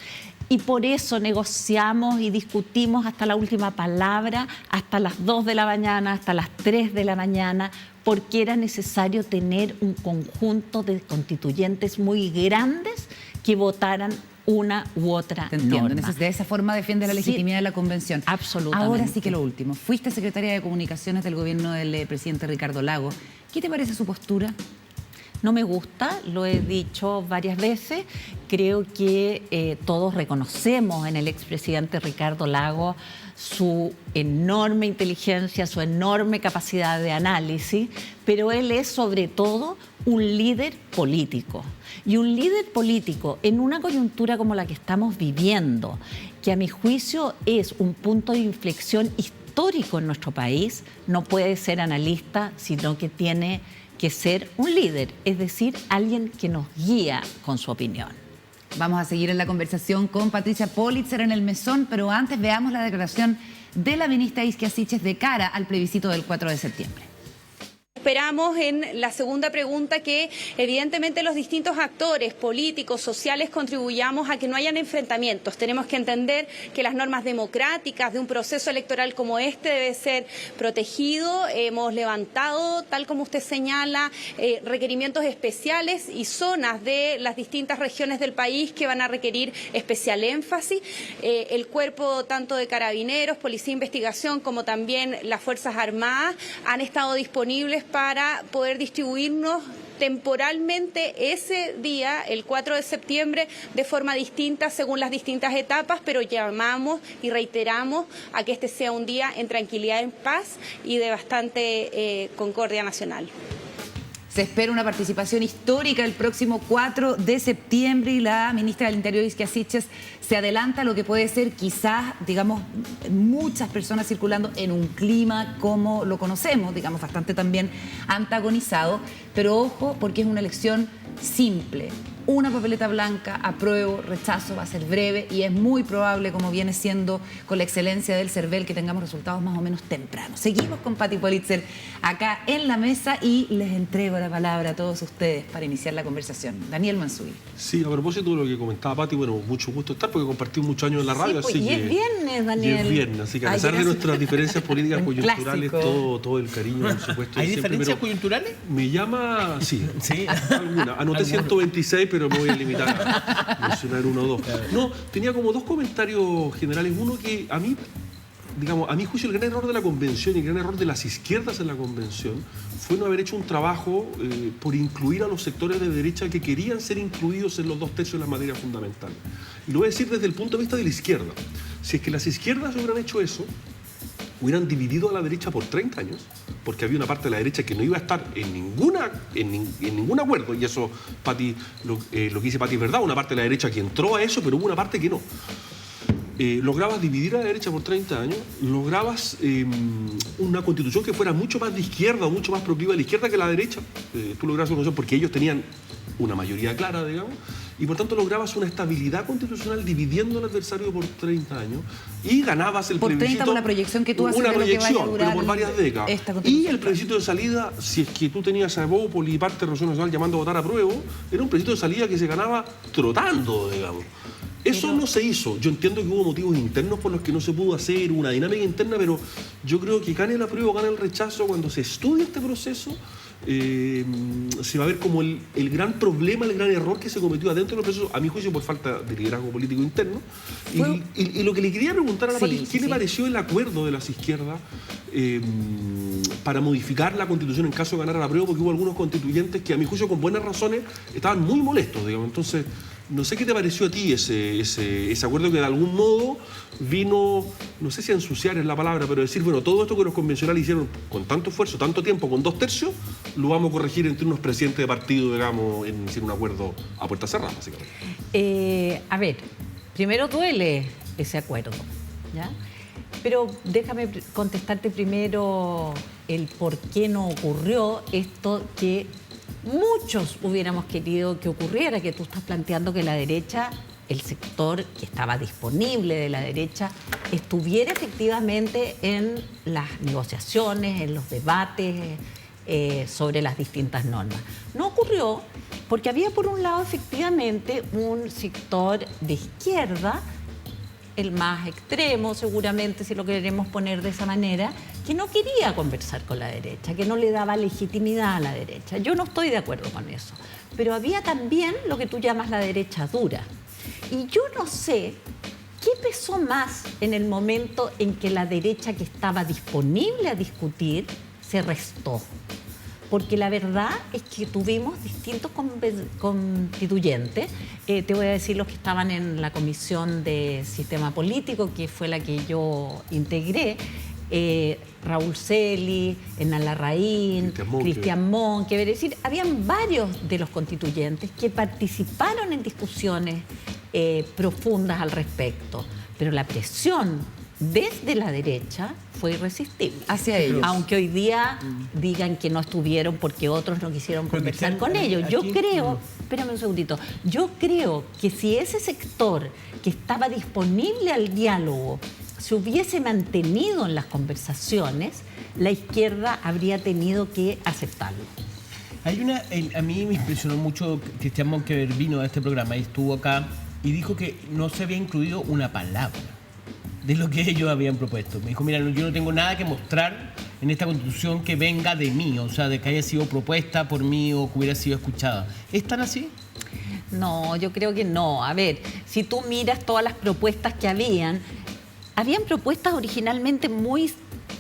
Y por eso negociamos y discutimos hasta la última palabra, hasta las 2 de la mañana, hasta las 3 de la mañana, porque era necesario tener un conjunto de constituyentes muy grandes que votaran una u otra norma. De esa forma defiende la legitimidad de la convención. Absolutamente. Ahora sí que lo último. Fuiste secretaria de Comunicaciones del gobierno del presidente Ricardo Lagos. ¿Qué te parece su postura? No me gusta, lo he dicho varias veces. Creo que todos reconocemos en el expresidente Ricardo Lagos su enorme inteligencia, su enorme capacidad de análisis, pero él es sobre todo un líder político. Y un líder político en una coyuntura como la que estamos viviendo, que a mi juicio es un punto de inflexión histórico en nuestro país, no puede ser analista, sino que tiene que ser un líder, es decir, alguien que nos guía con su opinión. Vamos a seguir en la conversación con Patricia Politzer en el mesón, pero antes veamos la declaración de la ministra Isquia Siches de cara al plebiscito del 4 de septiembre. Esperamos en la segunda pregunta que evidentemente los distintos actores políticos, sociales contribuyamos a que no hayan enfrentamientos. Tenemos que entender que las normas democráticas de un proceso electoral como este debe ser protegido. Hemos levantado, tal como usted señala, requerimientos especiales y zonas de las distintas regiones del país que van a requerir especial énfasis. El cuerpo tanto de carabineros, policía de investigación, como también las Fuerzas Armadas han estado disponibles para poder distribuirnos temporalmente ese día, el 4 de septiembre, de forma distinta según las distintas etapas, pero llamamos y reiteramos a que este sea un día en tranquilidad, en paz y de bastante concordia nacional. Se espera una participación histórica el próximo 4 de septiembre y la ministra del Interior, Isquia Siches, se adelanta a lo que puede ser quizás, digamos, muchas personas circulando en un clima como lo conocemos, digamos, bastante también antagonizado, pero ojo, porque es una elección simple. Una papeleta blanca, apruebo, rechazo, va a ser breve y es muy probable, como viene siendo con la excelencia del CERVEL, que tengamos resultados más o menos tempranos. Seguimos con Pati Politzer acá en la mesa y les entrego la palabra a todos ustedes para iniciar la conversación. Daniel Mansuy. Sí, a propósito de lo que comentaba Pati, bueno, mucho gusto estar porque compartí muchos años en la radio. Sí, pues, así y que, es viernes, Daniel. Y es viernes, así que a pesar de nuestras diferencias políticas coyunturales, todo el cariño, por supuesto. ¿Hay siempre, diferencias coyunturales? Me llama, sí, Sí. alguna. Anoté 126, pero me voy a limitar a mencionar uno o dos. No, tenía como dos comentarios generales. Uno que a mí, digamos, a mi juicio el gran error de la convención y el gran error de las izquierdas en la convención fue no haber hecho un trabajo por incluir a los sectores de derecha que querían ser incluidos en los 2/3 de las materias fundamentales. Y lo voy a decir desde el punto de vista de la izquierda. Si es que las izquierdas hubieran hecho eso, hubieran dividido a la derecha por 30 años, porque había una parte de la derecha que no iba a estar en ningún acuerdo, y eso, Pati, lo que dice Pati es verdad, una parte de la derecha que entró a eso, pero hubo una parte que no. Lograbas dividir a la derecha por 30 años, lograbas una constitución que fuera mucho más de izquierda o mucho más proclive a la izquierda que a la derecha. Tú lograbas una constitución porque ellos tenían una mayoría clara, digamos, y por tanto lograbas una estabilidad constitucional dividiendo al adversario por 30 años y ganabas el por plebiscito. 30 por la proyección que tú haces una de lo que proyección, vaya a durar pero por varias décadas. Y el plebiscito de salida, si es que tú tenías a Evópoli y parte de la Revolución Nacional llamando a votar a prueba, era un plebiscito de salida que se ganaba trotando, digamos. Eso no se hizo. Yo entiendo que hubo motivos internos por los que no se pudo hacer, una dinámica interna, pero yo creo que gane el apruebo, gane el rechazo. Cuando se estudie este proceso, se va a ver como el gran problema, el gran error que se cometió adentro del proceso, a mi juicio, por falta de liderazgo político interno. Y lo que le quería preguntar a la Pati, ¿qué le pareció el acuerdo de las izquierdas para modificar la Constitución en caso de ganar el apruebo? Porque hubo algunos constituyentes que, a mi juicio, con buenas razones, estaban muy molestos, digamos. Entonces, no sé qué te pareció a ti ese acuerdo que de algún modo vino, no sé si a ensuciar es la palabra, pero decir, bueno, todo esto que los convencionales hicieron con tanto esfuerzo, tanto tiempo, con 2/3, lo vamos a corregir entre unos presidentes de partido, digamos, en un acuerdo a puerta cerrada, básicamente. A ver, primero duele ese acuerdo, ¿ya? Pero déjame contestarte primero el por qué no ocurrió esto que muchos hubiéramos querido que ocurriera, que tú estás planteando que la derecha, el sector que estaba disponible de la derecha, estuviera efectivamente en las negociaciones, en los debates sobre las distintas normas. No ocurrió porque había por un lado efectivamente un sector de izquierda, el más extremo seguramente, si lo queremos poner de esa manera, que no quería conversar con la derecha, que no le daba legitimidad a la derecha. Yo no estoy de acuerdo con eso. Pero había también lo que tú llamas la derecha dura. Y yo no sé qué pesó más en el momento en que la derecha que estaba disponible a discutir se restó. Porque la verdad es que tuvimos distintos constituyentes. Te voy a decir los que estaban en la Comisión de Sistema Político, que fue la que yo integré. Raúl Celi, Hernán Larraín, Cristian Monque, es decir, habían varios de los constituyentes que participaron en discusiones profundas al respecto. pero la presión desde la derecha fue irresistible. Hacia ellos. Aunque hoy día digan que no estuvieron porque otros no quisieron conversar con ellos. Yo creo, espérame un segundito, yo creo que si ese sector que estaba disponible al diálogo se hubiese mantenido en las conversaciones, la izquierda habría tenido que aceptarlo. A mí me impresionó mucho Cristian Monkever, vino a este programa y estuvo acá y dijo que no se había incluido una palabra de lo que ellos habían propuesto. Me dijo, mira, yo no tengo nada que mostrar en esta Constitución que venga de mí, o sea, de que haya sido propuesta por mí o que hubiera sido escuchada. ¿Es tan así? No, yo creo que no. A ver, si tú miras todas las propuestas que habían propuestas originalmente muy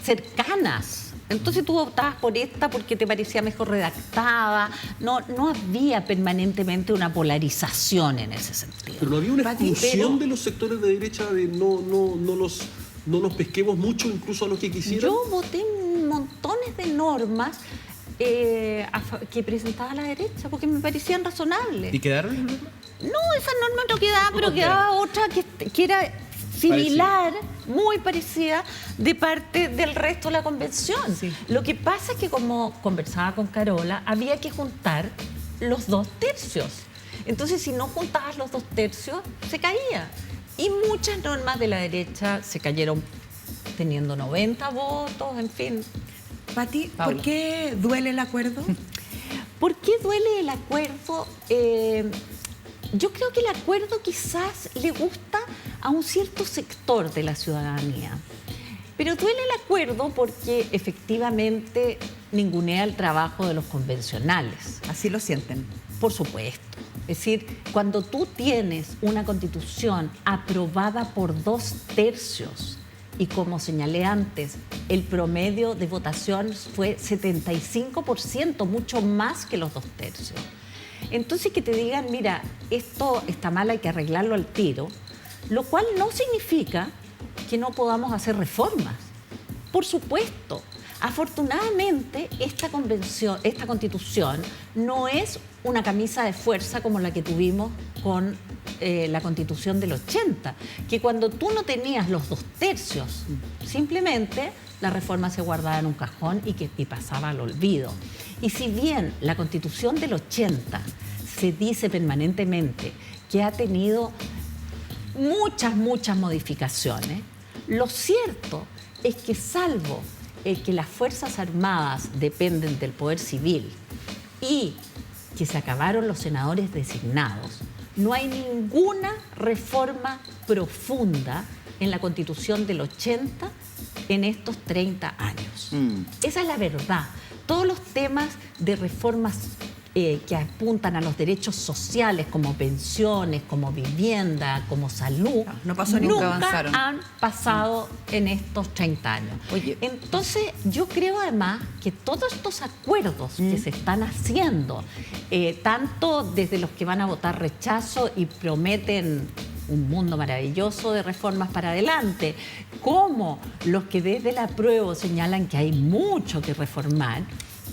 cercanas. Entonces tú optabas por esta porque te parecía mejor redactada. No había permanentemente una polarización en ese sentido. Pero no había una exclusión de los sectores de derecha de no los pesquemos mucho, incluso a los que quisieran. Yo voté montones de normas que presentaba la derecha porque me parecían razonables. ¿Y quedaron? No, esas normas no quedaban, pero quedaba otra que era similar, muy parecida, de parte del resto de la convención. Sí. Lo que pasa es que, como conversaba con Carola, había que juntar los 2/3. Entonces, si no juntabas los 2/3, se caía. Y muchas normas de la derecha se cayeron teniendo 90 votos, en fin. Pati, ¿por qué duele el acuerdo? ¿Por qué duele el acuerdo? Yo creo que el acuerdo quizás le gusta a un cierto sector de la ciudadanía. Pero duele el acuerdo porque efectivamente ningunea el trabajo de los convencionales. Así lo sienten. Por supuesto. Es decir, cuando tú tienes una constitución aprobada por 2/3, y como señalé antes, el promedio de votación fue 75%, mucho más que los 2/3. Entonces que te digan, mira, esto está mal, hay que arreglarlo al tiro, lo cual no significa que no podamos hacer reformas. Por supuesto, afortunadamente esta constitución no es una camisa de fuerza como la que tuvimos con la constitución del 80, que cuando tú no tenías los 2/3, simplemente la reforma se guardaba en un cajón y pasaba al olvido. Y si bien la Constitución del 80 se dice permanentemente que ha tenido muchas modificaciones, lo cierto es que salvo que las Fuerzas Armadas dependen del Poder Civil y que se acabaron los senadores designados, no hay ninguna reforma profunda en la Constitución del 80 en estos 30 años. Esa es la verdad. Todos los temas de reformas que apuntan a los derechos sociales, como pensiones, como vivienda, como salud, no pasó, nunca avanzaron. Han pasado en estos 30 años. Oye. Entonces, yo creo además que todos estos acuerdos que se están haciendo, tanto desde los que van a votar rechazo y prometen un mundo maravilloso de reformas para adelante, como los que desde el apruebo señalan que hay mucho que reformar,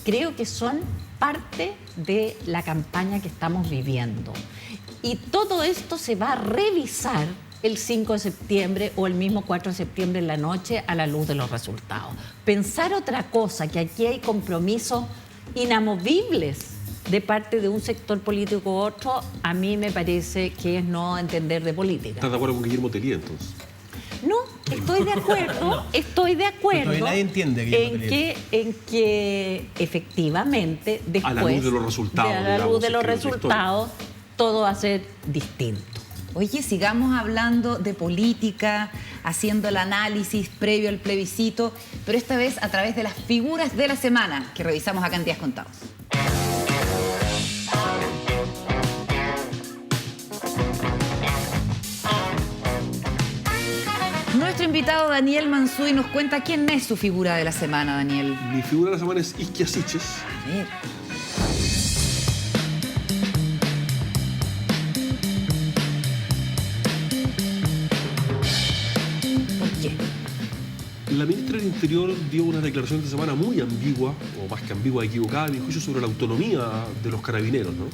creo que son parte de la campaña que estamos viviendo. Y todo esto se va a revisar el 5 de septiembre o el mismo 4 de septiembre en la noche a la luz de los resultados. Pensar otra cosa, que aquí hay compromisos inamovibles de parte de un sector político u otro, a mí me parece que es no entender de política. ¿Estás de acuerdo con Guillermo Tellier, entonces? No, estoy de acuerdo, nadie entiende en que efectivamente después, a la luz de los resultados, todo va a ser distinto. Oye, sigamos hablando de política, haciendo el análisis previo al plebiscito, pero esta vez a través de las figuras de la semana que revisamos acá en Días Contados. Nuestro invitado Daniel Mansuy nos cuenta quién es su figura de la semana, Daniel. Mi figura de la semana es Isquia Siches. A ver. ¿Por qué? La ministra del Interior dio una declaración esta semana muy ambigua, o más que ambigua, equivocada, a mi juicio, sobre la autonomía de los carabineros, ¿no?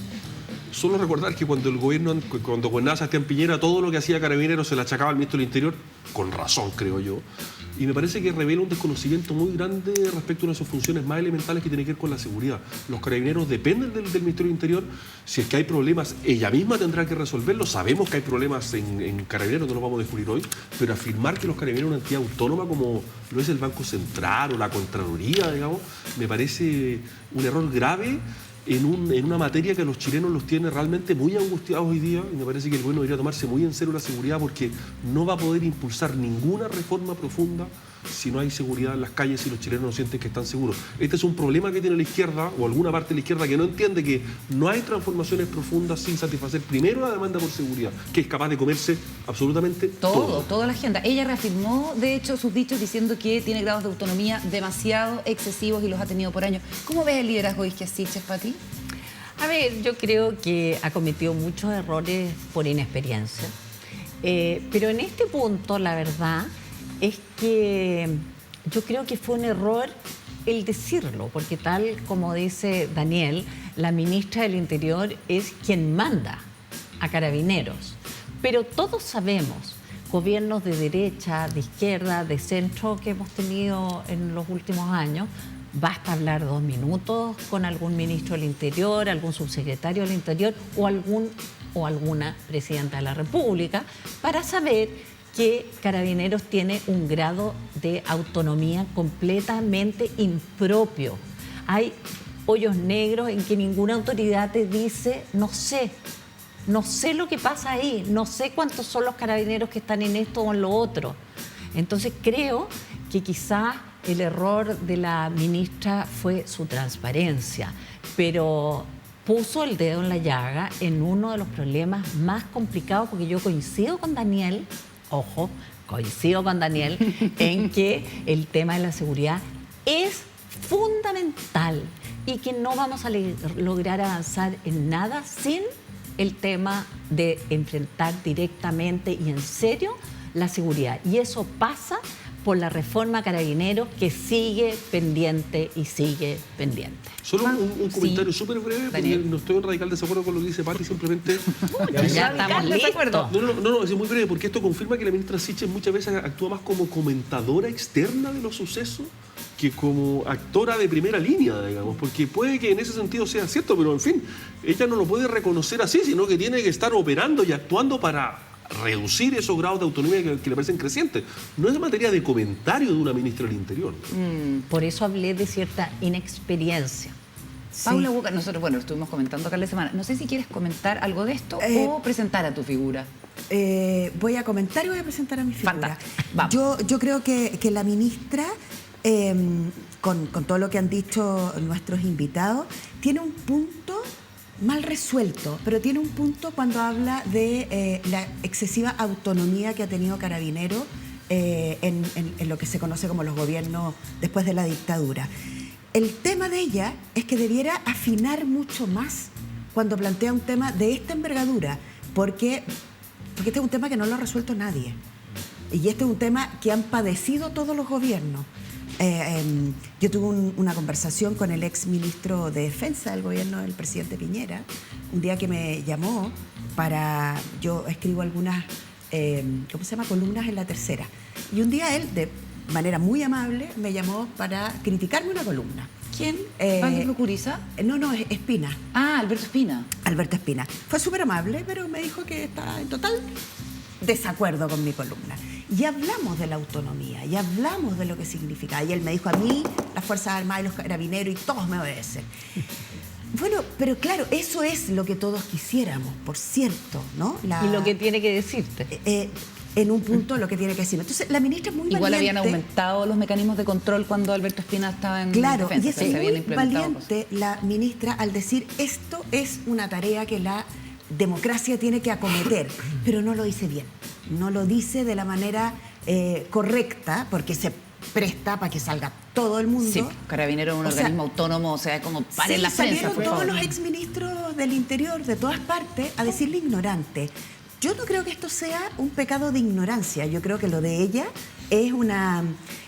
Solo recordar que cuando gobernaba Sebastián Piñera, todo lo que hacía Carabineros se le achacaba al ministro del Interior, con razón, creo yo. Y me parece que revela un desconocimiento muy grande respecto a una de sus funciones más elementales que tiene que ver con la seguridad. Los Carabineros dependen del Ministerio del Interior. Si es que hay problemas, ella misma tendrá que resolverlos. Sabemos que hay problemas en Carabineros, no los vamos a descubrir hoy, pero afirmar que los Carabineros son una entidad autónoma como lo es el Banco Central o la Contraloría, digamos, me parece un error grave en una materia que a los chilenos los tiene realmente muy angustiados hoy día, y me parece que el gobierno debería tomarse muy en serio la seguridad, porque no va a poder impulsar ninguna reforma profunda si no hay seguridad en las calles y los chilenos no sienten que están seguros. Este es un problema que tiene la izquierda, o alguna parte de la izquierda, que no entiende que no hay transformaciones profundas sin satisfacer primero la demanda por seguridad, que es capaz de comerse absolutamente toda la agenda. Ella reafirmó, de hecho, sus dichos diciendo que tiene grados de autonomía demasiado excesivos y los ha tenido por años. ¿Cómo ves el liderazgo de Isquia Siches, Pati? A ver, yo creo que ha cometido muchos errores por inexperiencia. Pero en este punto, la verdad es que yo creo que fue un error el decirlo, porque tal como dice Daniel, la ministra del Interior es quien manda a Carabineros. Pero todos sabemos, gobiernos de derecha, de izquierda, de centro que hemos tenido en los últimos años, basta hablar 2 minutos con algún ministro del Interior, algún subsecretario del Interior o alguna presidenta de la República para saber que Carabineros tiene un grado de autonomía completamente impropio. Hay hoyos negros en que ninguna autoridad te dice, no sé lo que pasa ahí, no sé cuántos son los carabineros que están en esto o en lo otro. Entonces creo que quizás el error de la ministra fue su transparencia, pero puso el dedo en la llaga en uno de los problemas más complicados, porque yo coincido con Daniel, en que el tema de la seguridad es fundamental y que no vamos a lograr avanzar en nada sin el tema de enfrentar directamente y en serio la seguridad. Y eso pasa por la reforma Carabineros, que sigue pendiente y sigue pendiente. Solo un comentario súper breve, porque no estoy en radical desacuerdo con lo que dice Pati, simplemente... ya estamos listos. No, es muy breve, porque esto confirma que la ministra Siches muchas veces actúa más como comentadora externa de los sucesos que como actora de primera línea, digamos, porque puede que en ese sentido sea cierto, pero en fin, ella no lo puede reconocer así, sino que tiene que estar operando y actuando para reducir esos grados de autonomía que le parecen crecientes. No es materia de comentario de una ministra del Interior. Por eso hablé de cierta inexperiencia. Sí. Paula Buca, nosotros, lo estuvimos comentando acá la semana. No sé si quieres comentar algo de esto o presentar a tu figura. Voy a comentar y voy a presentar a mi figura. Fantástico. Yo creo que la ministra, con todo lo que han dicho nuestros invitados, tiene un punto mal resuelto, pero tiene un punto cuando habla de la excesiva autonomía que ha tenido Carabineros en lo que se conoce como los gobiernos después de la dictadura. El tema de ella es que debiera afinar mucho más cuando plantea un tema de esta envergadura, porque este es un tema que no lo ha resuelto nadie. Y este es un tema que han padecido todos los gobiernos. Yo tuve una conversación con el ex ministro de Defensa del gobierno del presidente Piñera, un día que me llamó para... Yo escribo algunas, columnas en La Tercera. Y un día él, de manera muy amable, me llamó para criticarme una columna. ¿Quién? ¿Alberto Curiza? No, es Espina. Ah, Alberto Espina. Alberto Espina. Fue súper amable, pero me dijo que está en total desacuerdo con mi columna. Y hablamos de la autonomía, y hablamos de lo que significa. Y él me dijo, a mí, las Fuerzas Armadas y los Carabineros, y todos me obedecen. Bueno, pero claro, eso es lo que todos quisiéramos, por cierto, ¿no? Y lo que tiene que decirte. En un punto lo que tiene que decirme. Entonces, la ministra es muy Igual valiente. habían aumentado los mecanismos de control cuando Alberto Espina estaba en Claro, defensa. y es muy valiente la ministra al decir esto es una tarea que la democracia tiene que acometer, pero no lo dice bien. No lo dice de la manera correcta, porque se presta para que salga todo el mundo. Sí, Carabineros es un organismo autónomo, o sea, es como para la prensa. Salieron todos los exministros del Interior de todas partes a decirle ignorante. Yo no creo que esto sea un pecado de ignorancia. Yo creo que lo de ella es una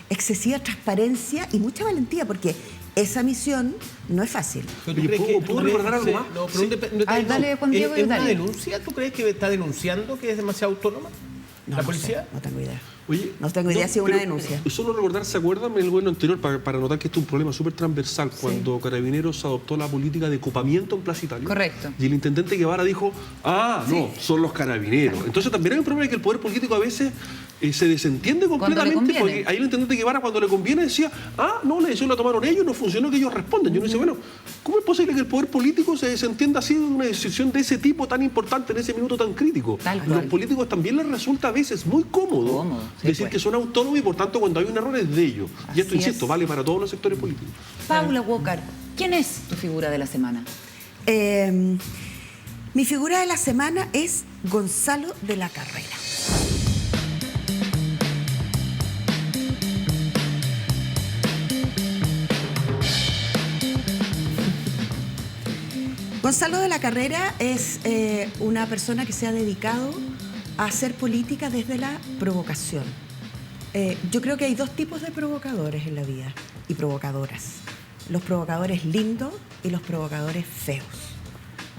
excesiva transparencia y mucha valentía, porque esa misión no es fácil. Pero Oye, ¿puedo recordar algo más? No, pero A ver, dale, Juan Diego, y ¿Es una dale. denuncia? ¿Tú crees que está denunciando que es demasiado autónoma No, la no policía? sé, no tengo idea. Oye, No tengo idea si es una pero denuncia. Solo recordar, ¿se acuerdan el gobierno anterior? Para notar que esto es un problema súper transversal, cuando Carabineros adoptó la política de copamiento en Plaza Italia. Correcto. Y el intendente Guevara dijo, no, son los carabineros. Entonces también hay un problema de que el poder político a veces se desentiende Cuando le completamente, conviene. porque ahí el intendente Guevara cuando le conviene decía, no, la decisión la tomaron ellos, no funcionó, que ellos responden. Yo no sé, bueno, ¿cómo es posible que el poder político se desentienda así de una decisión de ese tipo tan importante en ese minuto tan crítico? Tal A cual. los políticos también les resulta a veces muy cómodo, Sí, decir pues. que son autónomos y por tanto cuando hay un error es de ellos. Y esto, Así insisto, es. vale para todos los sectores políticos. Paula Walker, ¿quién es tu figura de la semana? Mi figura de la semana es Gonzalo de la Carrera. Gonzalo de la Carrera es una persona que se ha dedicado a hacer política desde la provocación. Yo creo que hay dos tipos de provocadores en la vida y provocadoras. Los provocadores lindos y los provocadores feos.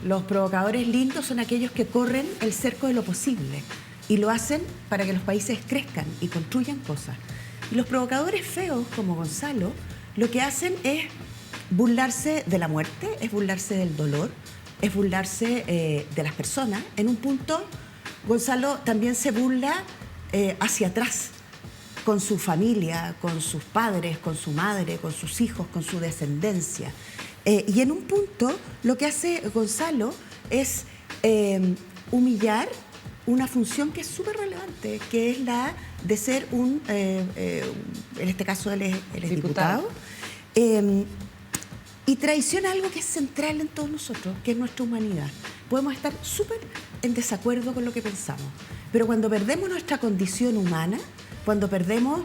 Los provocadores lindos son aquellos que corren el cerco de lo posible y lo hacen para que los países crezcan y construyan cosas. Y los provocadores feos, como Gonzalo, lo que hacen es burlarse de la muerte, es burlarse del dolor, es burlarse de las personas. En un punto, Gonzalo también se burla hacia atrás, con su familia, con sus padres, con su madre, con sus hijos, con su descendencia. Y en un punto, lo que hace Gonzalo es humillar una función que es súper relevante, que es la de ser en este caso él es diputado. Y traiciona algo que es central en todos nosotros, que es nuestra humanidad. Podemos estar súper en desacuerdo con lo que pensamos, pero cuando perdemos nuestra condición humana, cuando perdemos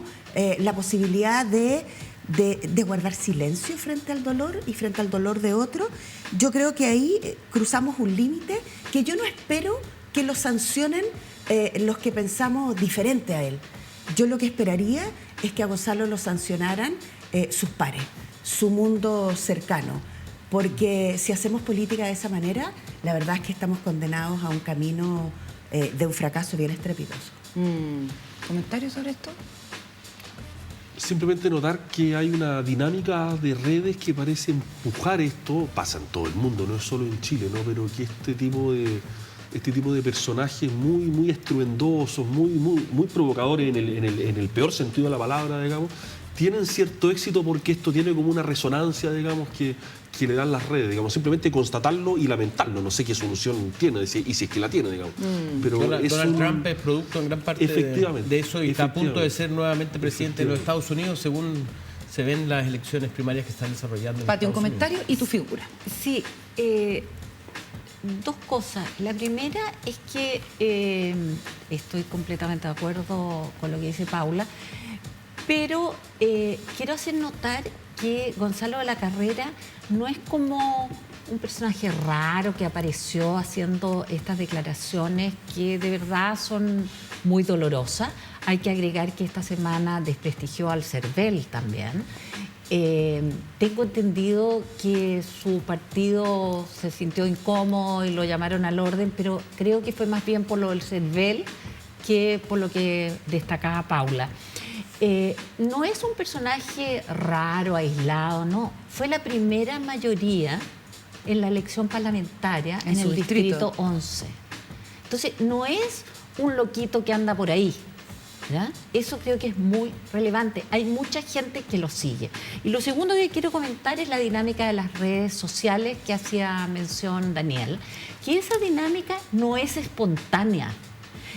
la posibilidad de guardar silencio frente al dolor y frente al dolor de otro, yo creo que ahí cruzamos un límite que yo no espero que lo sancionen los que pensamos diferente a él. Yo lo que esperaría es que a Gonzalo lo sancionaran sus pares, su mundo cercano, porque si hacemos política de esa manera, la verdad es que estamos condenados a un camino de un fracaso bien estrepitoso. ¿Comentarios sobre esto? Simplemente notar que hay una dinámica de redes que parece empujar esto, pasa en todo el mundo, no es solo en Chile, ¿no? Pero que este tipo de personajes muy estruendosos, muy provocadores en el peor sentido de la palabra, digamos, tienen cierto éxito porque esto tiene como una resonancia, digamos, que le dan las redes, digamos, simplemente constatarlo y lamentarlo. No sé qué solución tiene, y si es que la tiene, digamos. Pero Donald Trump es producto en gran parte de eso y está a punto de ser nuevamente presidente de los Estados Unidos, según se ven las elecciones primarias que están desarrollando en Pati, un Estados comentario Unidos. y tu figura. Sí, dos cosas. La primera es que estoy completamente de acuerdo con lo que dice Paula, pero quiero hacer notar que Gonzalo de la Carrera no es como un personaje raro que apareció haciendo estas declaraciones que de verdad son muy dolorosas. Hay que agregar que esta semana desprestigió al CERVEL también. Tengo entendido que su partido se sintió incómodo y lo llamaron al orden, pero creo que fue más bien por lo del CERVEL que por lo que destacaba Paula. No es un personaje raro, aislado, no. Fue la primera mayoría en la elección parlamentaria en su el distrito. distrito 11. Entonces, no es un loquito que anda por ahí, ¿ya? Eso creo que es muy relevante. Hay mucha gente que lo sigue. Y lo segundo que quiero comentar es la dinámica de las redes sociales que hacía mención Daniel, que esa dinámica no es espontánea.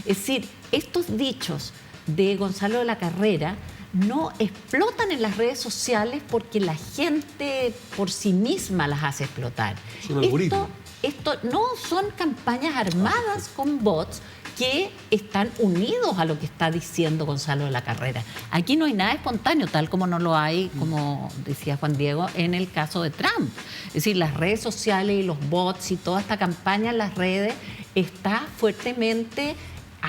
Es decir, estos dichos de Gonzalo de la Carrera no explotan en las redes sociales porque la gente por sí misma las hace explotar. Son algoritmos. Esto no son campañas armadas con bots que están unidos a lo que está diciendo Gonzalo de la Carrera. Aquí no hay nada espontáneo, tal como no lo hay, como decía Juan Diego, en el caso de Trump. Es decir, las redes sociales y los bots y toda esta campaña en las redes está fuertemente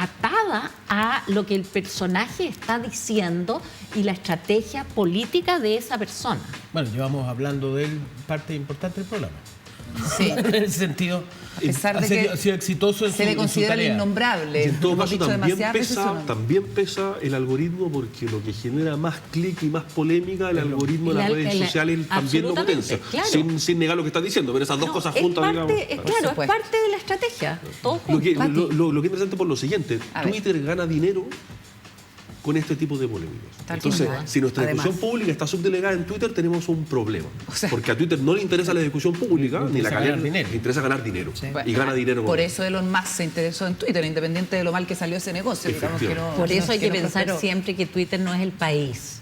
atada a lo que el personaje está diciendo y la estrategia política de esa persona. Bueno, llevamos hablando de él parte importante del programa. Sí. En ese sentido, A pesar de que ha sido exitoso en se le su considera el tarea. innombrable. Y en todo Hemos caso dicho demasiadas veces eso, ¿no? también pesa el algoritmo, porque lo que genera más clic y más polémica, el algoritmo de las redes sociales también lo potencia. Claro. Sin negar lo que estás diciendo, pero esas dos cosas juntas, digamos. Claro, es parte de la estrategia. Todo junto. Lo que es interesante por lo siguiente, Twitter gana dinero con este tipo de polémicas. Entonces, si nuestra discusión pública está subdelegada en Twitter, tenemos un problema. Porque a Twitter no le interesa la discusión pública, ni la calidad, le interesa ganar dinero. Sí. Y gana dinero. Por eso Elon Musk se interesó en Twitter, independiente de lo mal que salió ese negocio. Digamos que no, por eso hay que pensar prosperó. siempre que Twitter no es el país.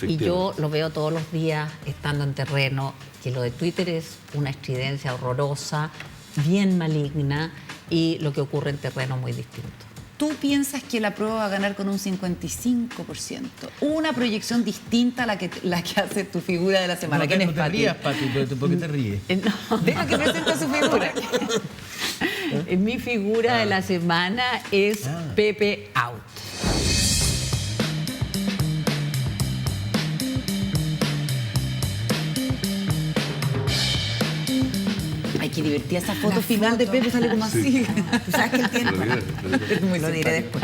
Y yo lo veo todos los días estando en terreno, que lo de Twitter es una estridencia horrorosa, bien maligna, y lo que ocurre en terreno muy distinto. ¿Tú piensas que la prueba va a ganar con un 55%? Una proyección distinta a la que hace tu figura de la semana. ¿Quién es Pati? No te rías, Pati, pero ¿por qué te ríes? No. Deja que presente su figura. Mi figura de la semana es Pepe Out. Ay, qué divertida esa foto final de Pepe, sale como así. Tú sabes que él tiene... Lo diré después.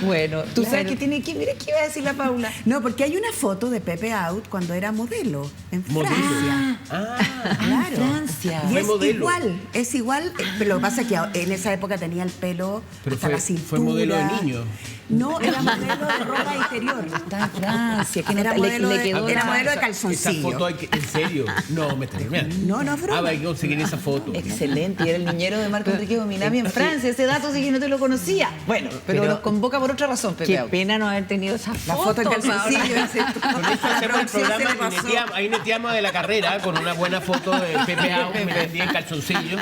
Bueno, tú sabes que tiene que... Mira, ¿qué iba a decir la Paula? No, porque hay una foto de Pepe Out cuando era modelo en Francia. Claro. En Francia. Y es igual, pero lo que pasa es que en esa época tenía el pelo hasta la cintura. Fue modelo de niño. No, era modelo de ropa interior. Está en Francia. Era modelo de calzoncillo. Esa foto hay que... ¿En serio? No, me estás mirando. No, broma. Hay que conseguir esa foto. Excelente, y era el niñero de Marco Enrique Dominami en Francia. Ese dato sí que no te lo conocía. Bueno, pero nos convoca por otra razón, Pepe. Qué pena no haber tenido esa foto. La foto en calzoncillo. Con esto hacemos el programa y ahí neteamos de la carrera con una buena foto de Pepe Out, me vendí en calzoncillo.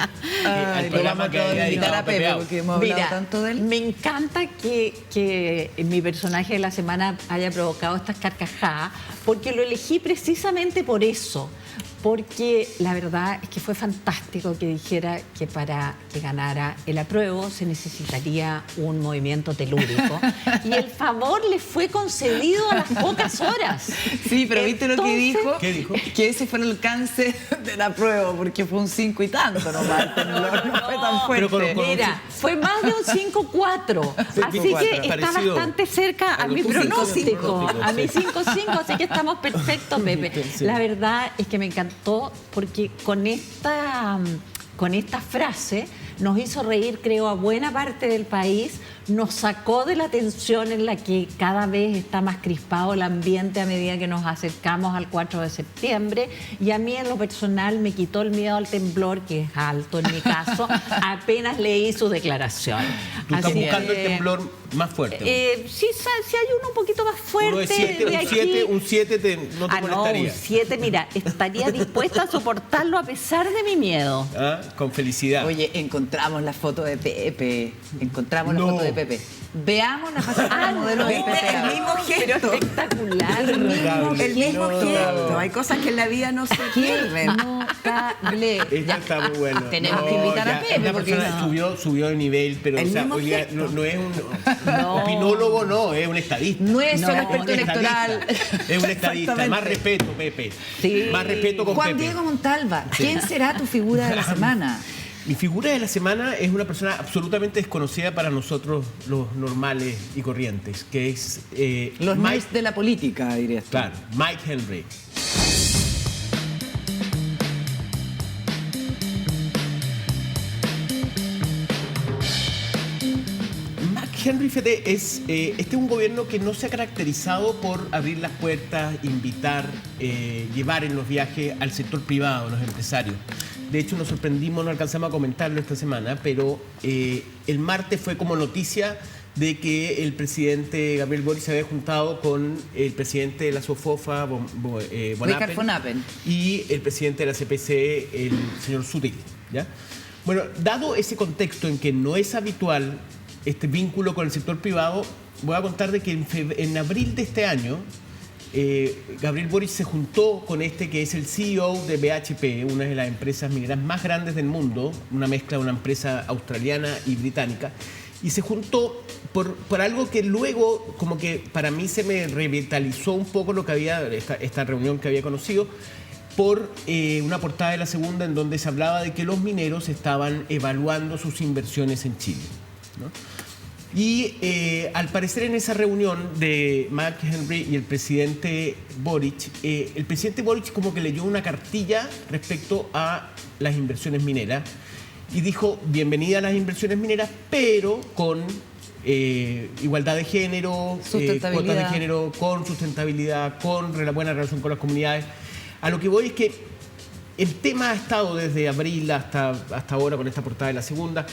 El programa que va a invitar a Pepe, porque hemos hablado tanto de él. Me encanta que mi personaje de la semana haya provocado estas carcajadas, porque lo elegí precisamente por eso. Porque la verdad es que fue fantástico que dijera que para que ganara el apruebo se necesitaría un movimiento telúrico. Y el favor le fue concedido a las pocas horas. Sí, pero ¿viste lo que dijo? ¿Qué dijo? Que ese fue el alcance del apruebo, porque fue un 5 y tanto nomás. No fue tan fuerte. Mira, fue más de un 5-4. Así que está bastante cerca a mi pronóstico. A mi 5-5, así que estamos perfectos, Pepe. La verdad es que me encantó porque con esta frase nos hizo reír, creo, a buena parte del país, nos sacó de la tensión en la que cada vez está más crispado el ambiente a medida que nos acercamos al 4 de septiembre, y a mí en lo personal me quitó el miedo al temblor, que es alto en mi caso, apenas leí su declaración. Tú estás buscando el temblor más fuerte. Sí, si hay uno un poquito más fuerte. Un 7 no te molestaría. No, un 7, mira, estaría dispuesta a soportarlo a pesar de mi miedo. Con felicidad. Oye, encontramos la foto de Pepe. La foto de Pepe. Veamos la faceta del modelo de Pepe. El mismo gesto. Pero espectacular. El mismo gesto. Hay cosas que en la vida no se pierden. Notable. Esta está muy bueno. Tenemos que invitar a Pepe. Esta Porque persona subió de nivel, pero oiga, no es un opinólogo, no, es un estadista. No es solo experto electoral. Es un estadista. Más respeto, Pepe. Sí. Más respeto con Juan Pepe. Diego Montalva, ¿quién será tu figura de la semana? Mi figura de la semana es una persona absolutamente desconocida para nosotros los normales y corrientes, que es... los Mike de la política, dirías tú. Claro, Mike Henry. Henry Fede este es un gobierno que no se ha caracterizado por abrir las puertas, invitar, llevar en los viajes al sector privado, los empresarios. De hecho, nos sorprendimos, no alcanzamos a comentarlo esta semana, pero el martes fue como noticia de que el presidente Gabriel Boric se había juntado con el presidente de la SOFOFA, Richard von Appen, y el presidente de la CPC, el señor Sutil, ¿ya? Bueno, dado ese contexto en que no es habitual este vínculo con el sector privado, voy a contar de que en abril de este año Gabriel Boric se juntó con que es el CEO de BHP, una de las empresas mineras más grandes del mundo, una mezcla de una empresa australiana y británica, y se juntó por algo que luego como que para mí se me revitalizó un poco lo que había, esta reunión que había conocido, por una portada de La Segunda en donde se hablaba de que los mineros estaban evaluando sus inversiones en Chile, ¿no? Y al parecer en esa reunión de McHenry y el presidente Boric como que leyó una cartilla respecto a las inversiones mineras y dijo, bienvenida a las inversiones mineras, pero con igualdad de género, cuotas de género, con sustentabilidad, con la buena relación con las comunidades. A lo que voy es que el tema ha estado desde abril hasta ahora con esta portada de La Segunda.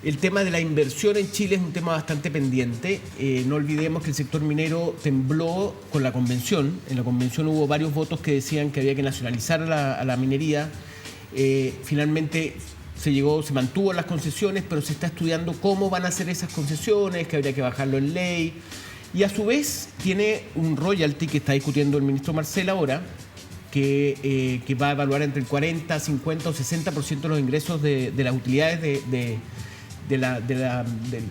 El tema de la inversión en Chile es un tema bastante pendiente. No olvidemos que el sector minero tembló con la convención. En la convención hubo varios votos que decían que había que nacionalizar a la minería. Finalmente se mantuvo las concesiones, pero se está estudiando cómo van a ser esas concesiones, que habría que bajarlo en ley. Y a su vez tiene un royalty que está discutiendo el ministro Marcel ahora, que va a evaluar entre el 40, 50 o 60% de los ingresos de las utilidades del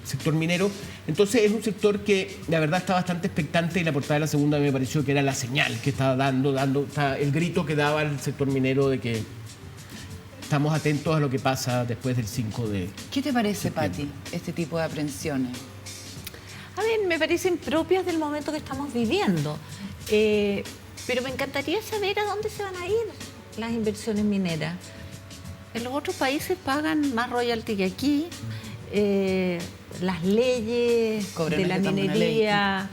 sector minero. Entonces es un sector que la verdad está bastante expectante y la portada de La Segunda me pareció que era la señal que estaba dando el grito que daba el sector minero de que estamos atentos a lo que pasa después del 5 de ¿Qué te parece, septiembre. Pati, este tipo de aprehensiones? A ver, me parecen propias del momento que estamos viviendo. Pero me encantaría saber a dónde se van a ir las inversiones mineras. En los otros países pagan más royalty que aquí. Las leyes de la minería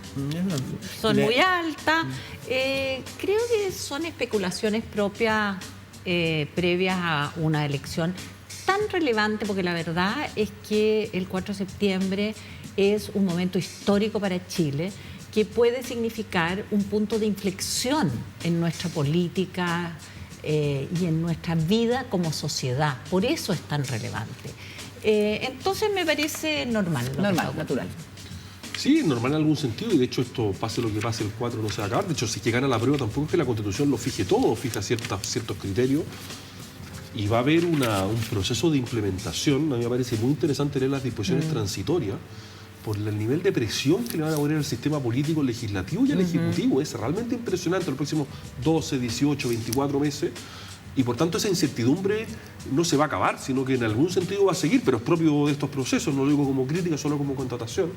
son muy altas. Creo que son especulaciones propias previas a una elección tan relevante, porque la verdad es que el 4 de septiembre es un momento histórico para Chile que puede significar un punto de inflexión en nuestra política y en nuestra vida como sociedad. Por eso es tan relevante. Entonces me parece normal. Natural. Sí, normal en algún sentido, y de hecho esto, pase lo que pase el 4, no se va a acabar. De hecho, si es que gana la prueba, tampoco es que la Constitución lo fije todo, fija ciertos criterios, y va a haber un proceso de implementación. A mí me parece muy interesante leer las disposiciones transitorias, por el nivel de presión que le van a poner al sistema político, legislativo y al ejecutivo. Es realmente impresionante los próximos 12, 18, 24 meses. Y por tanto esa incertidumbre no se va a acabar, sino que en algún sentido va a seguir, pero es propio de estos procesos, no lo digo como crítica, solo como constatación.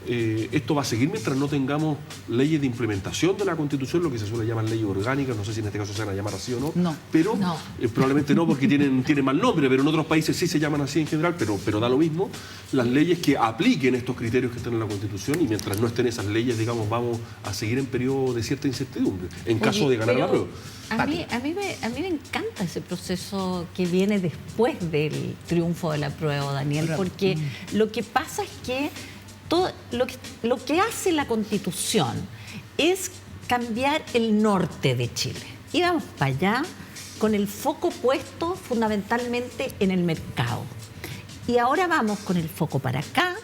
Esto va a seguir mientras no tengamos leyes de implementación de la Constitución, lo que se suele llamar leyes orgánicas, no sé si en este caso se van a llamar así o no, No, pero no. Probablemente no, porque tienen mal nombre, pero en otros países sí se llaman así en general, pero da lo mismo. Las leyes que apliquen estos criterios que están en la Constitución, y mientras no estén esas leyes, digamos, vamos a seguir en periodo de cierta incertidumbre, en caso de ganar la prueba. A mí me encanta ese proceso que viene después del triunfo de la prueba, Daniel, porque lo que pasa es que todo lo que hace la Constitución es cambiar el norte de Chile. Y vamos para allá con el foco puesto fundamentalmente en el mercado. Y ahora vamos con el foco para acá,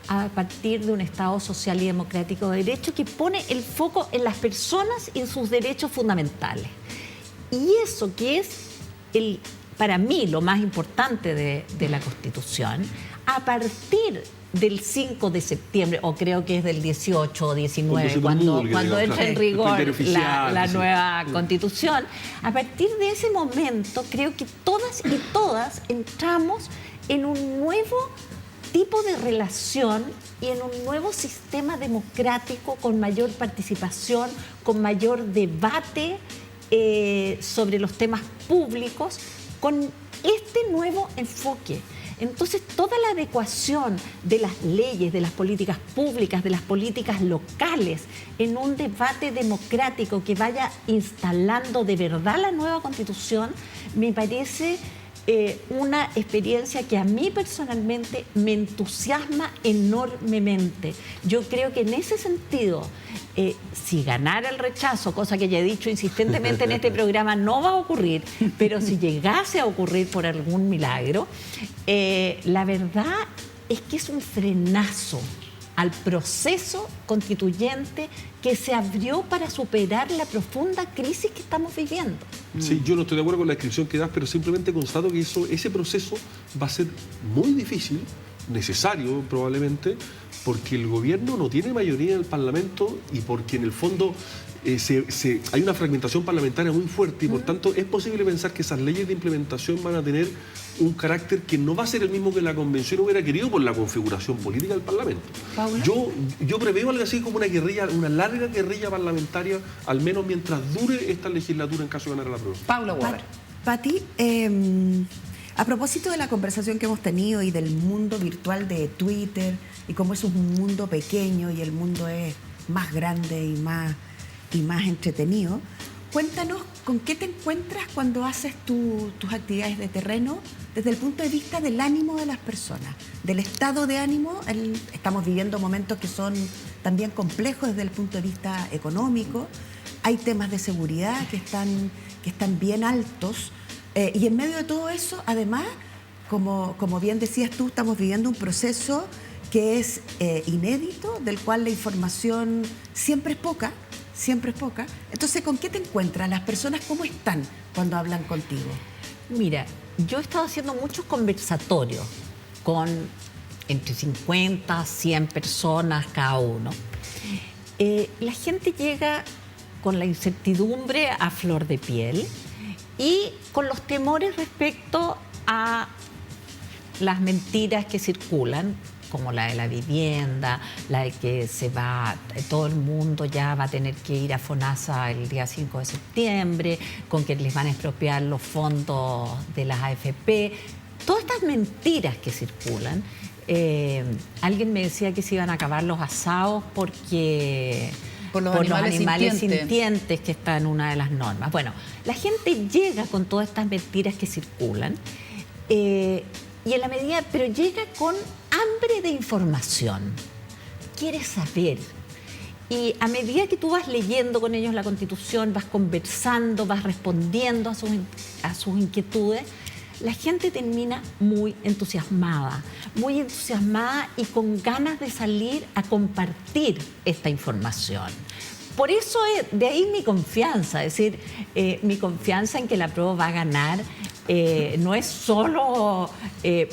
a partir de un Estado social y democrático de derecho que pone el foco en las personas y en sus derechos fundamentales. Y eso que es, para mí, lo más importante de la Constitución, a partir del 5 de septiembre, o creo que es del 18 o 19, cuando entra en rigor la nueva Constitución, a partir de ese momento creo que todas y todas entramos en un nuevo tipo de relación y en un nuevo sistema democrático con mayor participación, con mayor debate sobre los temas públicos, con este nuevo enfoque. Entonces, toda la adecuación de las leyes, de las políticas públicas, de las políticas locales, en un debate democrático que vaya instalando de verdad la nueva Constitución, me parece una experiencia que a mí personalmente me entusiasma enormemente. Yo creo que en ese sentido, si ganara el rechazo, cosa que ya he dicho insistentemente en este programa, no va a ocurrir, pero si llegase a ocurrir por algún milagro, la verdad es que es un frenazo al proceso constituyente que se abrió para superar la profunda crisis que estamos viviendo. Sí, yo no estoy de acuerdo con la descripción que das, pero simplemente constato que ese proceso va a ser muy difícil, necesario probablemente, porque el gobierno no tiene mayoría en el Parlamento y porque en el fondo hay una fragmentación parlamentaria muy fuerte y por tanto es posible pensar que esas leyes de implementación van a tener un carácter que no va a ser el mismo que la Convención hubiera querido por la configuración política del Parlamento. ¿Paula? Yo preveo algo así como una guerrilla, una larga guerrilla parlamentaria, al menos mientras dure esta legislatura en caso de ganar la prueba. Paula Weber. Pati, a propósito de la conversación que hemos tenido y del mundo virtual de Twitter y cómo es un mundo pequeño y el mundo es más grande y más entretenido, cuéntanos con qué te encuentras cuando haces tus actividades de terreno desde el punto de vista del ánimo de las personas, del estado de ánimo. Estamos viviendo momentos que son también complejos desde el punto de vista económico, hay temas de seguridad que están bien altos, y en medio de todo eso, además, como bien decías tú, estamos viviendo un proceso que es inédito, del cual la información siempre es poca. Entonces, ¿con qué te encuentras? ¿Las personas cómo están cuando hablan contigo? Mira, yo he estado haciendo muchos conversatorios con entre 50, 100 personas cada uno. La gente llega con la incertidumbre a flor de piel y con los temores respecto a las mentiras que circulan, como la de la vivienda, la de que todo el mundo ya va a tener que ir a FONASA el día 5 de septiembre, con que les van a expropiar los fondos de las AFP. Todas estas mentiras que circulan. Alguien me decía que se iban a acabar los asados por los animales sintientes que está en una de las normas. Bueno, la gente llega con todas estas mentiras que circulan, y en la medida, pero llega con hambre de información. Quiere saber. Y a medida que tú vas leyendo con ellos la Constitución, vas conversando, vas respondiendo a sus inquietudes, la gente termina muy entusiasmada y con ganas de salir a compartir esta información. Por eso de ahí mi confianza, es decir, mi confianza en que la prueba va a ganar. No es solo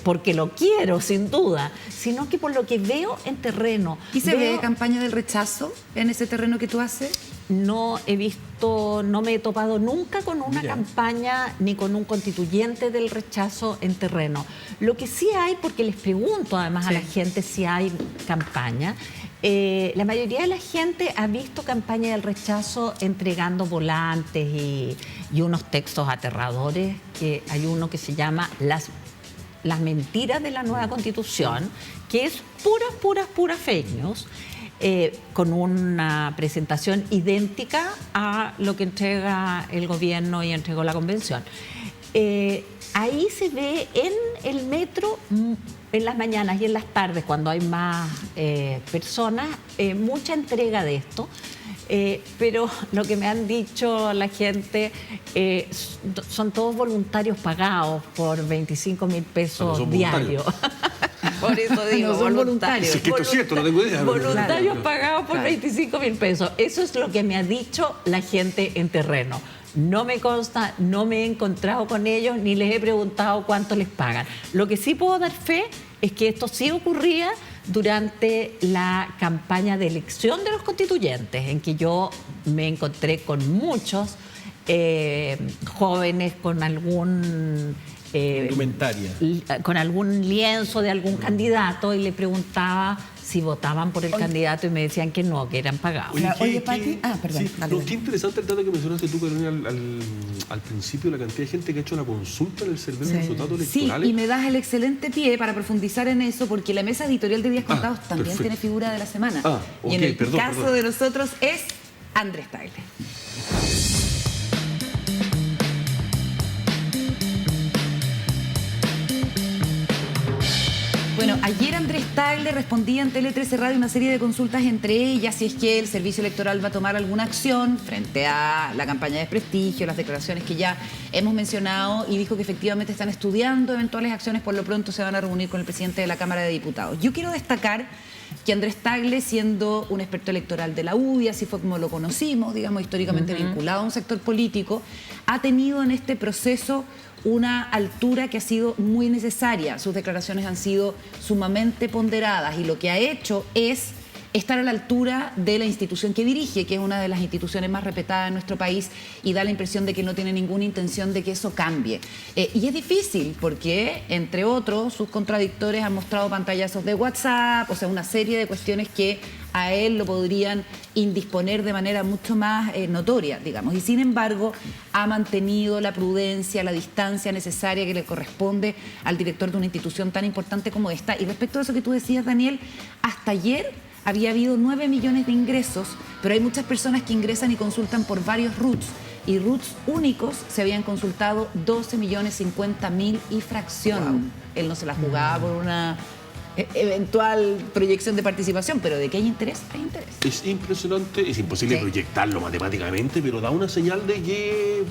porque lo quiero, sin duda, sino que por lo que veo en terreno. ¿Y se ve campaña del rechazo en ese terreno que tú haces? No me he topado nunca con una campaña ni con un constituyente del rechazo en terreno. Lo que sí hay, porque les pregunto además a la gente si hay campaña, la mayoría de la gente ha visto campaña del rechazo entregando volantes y unos textos aterradores. Que hay uno que se llama Las mentiras de la nueva Constitución, que es pura fake news, con una presentación idéntica a lo que entrega el gobierno y entregó la Convención. Ahí se ve en el metro, en las mañanas y en las tardes, cuando hay más personas, mucha entrega de esto. Pero lo que me han dicho la gente, son todos voluntarios pagados por 25.000 pesos diarios. Por eso digo, no son voluntarios. Si es que esto es cierto, no tengo idea. Voluntarios pagados por 25.000 pesos. Eso es lo que me ha dicho la gente en terreno. No me consta, no me he encontrado con ellos, ni les he preguntado cuánto les pagan. Lo que sí puedo dar fe es que esto sí ocurría durante la campaña de elección de los constituyentes, en que yo me encontré con muchos jóvenes con algún lienzo de algún candidato, y le preguntaba si votaban por el candidato y me decían que no, que eran pagados. Oye, Pati. Perdón. Sí, qué interesante el dato que mencionaste tú, Carolina, al principio, la cantidad de gente que ha hecho una consulta en el servidor de los datos electorales. Sí, y me das el excelente pie para profundizar en eso, porque la mesa editorial de Días Contados también tiene figura de la semana. Y en el caso de nosotros es Andrés Tagle. Bueno, ayer Andrés Tagle respondía en Tele 13 Radio una serie de consultas, entre ellas si es que el servicio electoral va a tomar alguna acción frente a la campaña de desprestigio, las declaraciones que ya hemos mencionado, y dijo que efectivamente están estudiando eventuales acciones. Por lo pronto se van a reunir con el presidente de la Cámara de Diputados. Yo quiero destacar que Andrés Tagle, siendo un experto electoral de la UDI, así fue como lo conocimos, digamos, históricamente vinculado a un sector político, ha tenido en este proceso una altura que ha sido muy necesaria. Sus declaraciones han sido sumamente ponderadas y lo que ha hecho es estar a la altura de la institución que dirige, que es una de las instituciones más respetadas en nuestro país, y da la impresión de que no tiene ninguna intención de que eso cambie. Y es difícil porque, entre otros, sus contradictores han mostrado pantallazos de WhatsApp, o sea, una serie de cuestiones que a él lo podrían indisponer de manera mucho más notoria, digamos. Y sin embargo, ha mantenido la prudencia, la distancia necesaria que le corresponde al director de una institución tan importante como esta. Y respecto a eso que tú decías, Daniel, hasta ayer había habido 9 millones de ingresos, pero hay muchas personas que ingresan y consultan por varios RUTs, y RUTs únicos se habían consultado 12.050.000 y fracción. Wow. Él no se la jugaba por una eventual proyección de participación, pero ¿de qué hay interés? Hay interés. Es impresionante, es imposible proyectarlo matemáticamente, pero da una señal de que,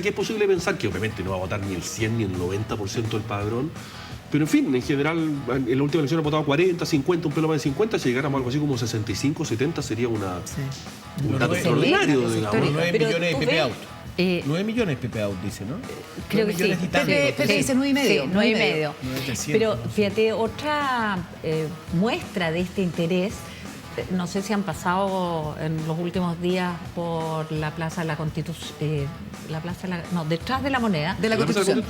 que es posible pensar que obviamente no va a votar ni el 100 ni el 90% del padrón. Pero en fin, en general, en la última elección ha votado 40, 50, un pelo más de 50. Si llegáramos a algo así como 65, 70, sería un dato extraordinario, digamos. 9 millones de PP Out. 9 millones de PP Out, dice, ¿no? Creo que sí. Pepe dice 9,5. Sí, 9,5. Pero fíjate, otra muestra de este interés, no sé si han pasado en los últimos días por la Plaza de la Constitución, detrás de la Moneda. De la Constitución.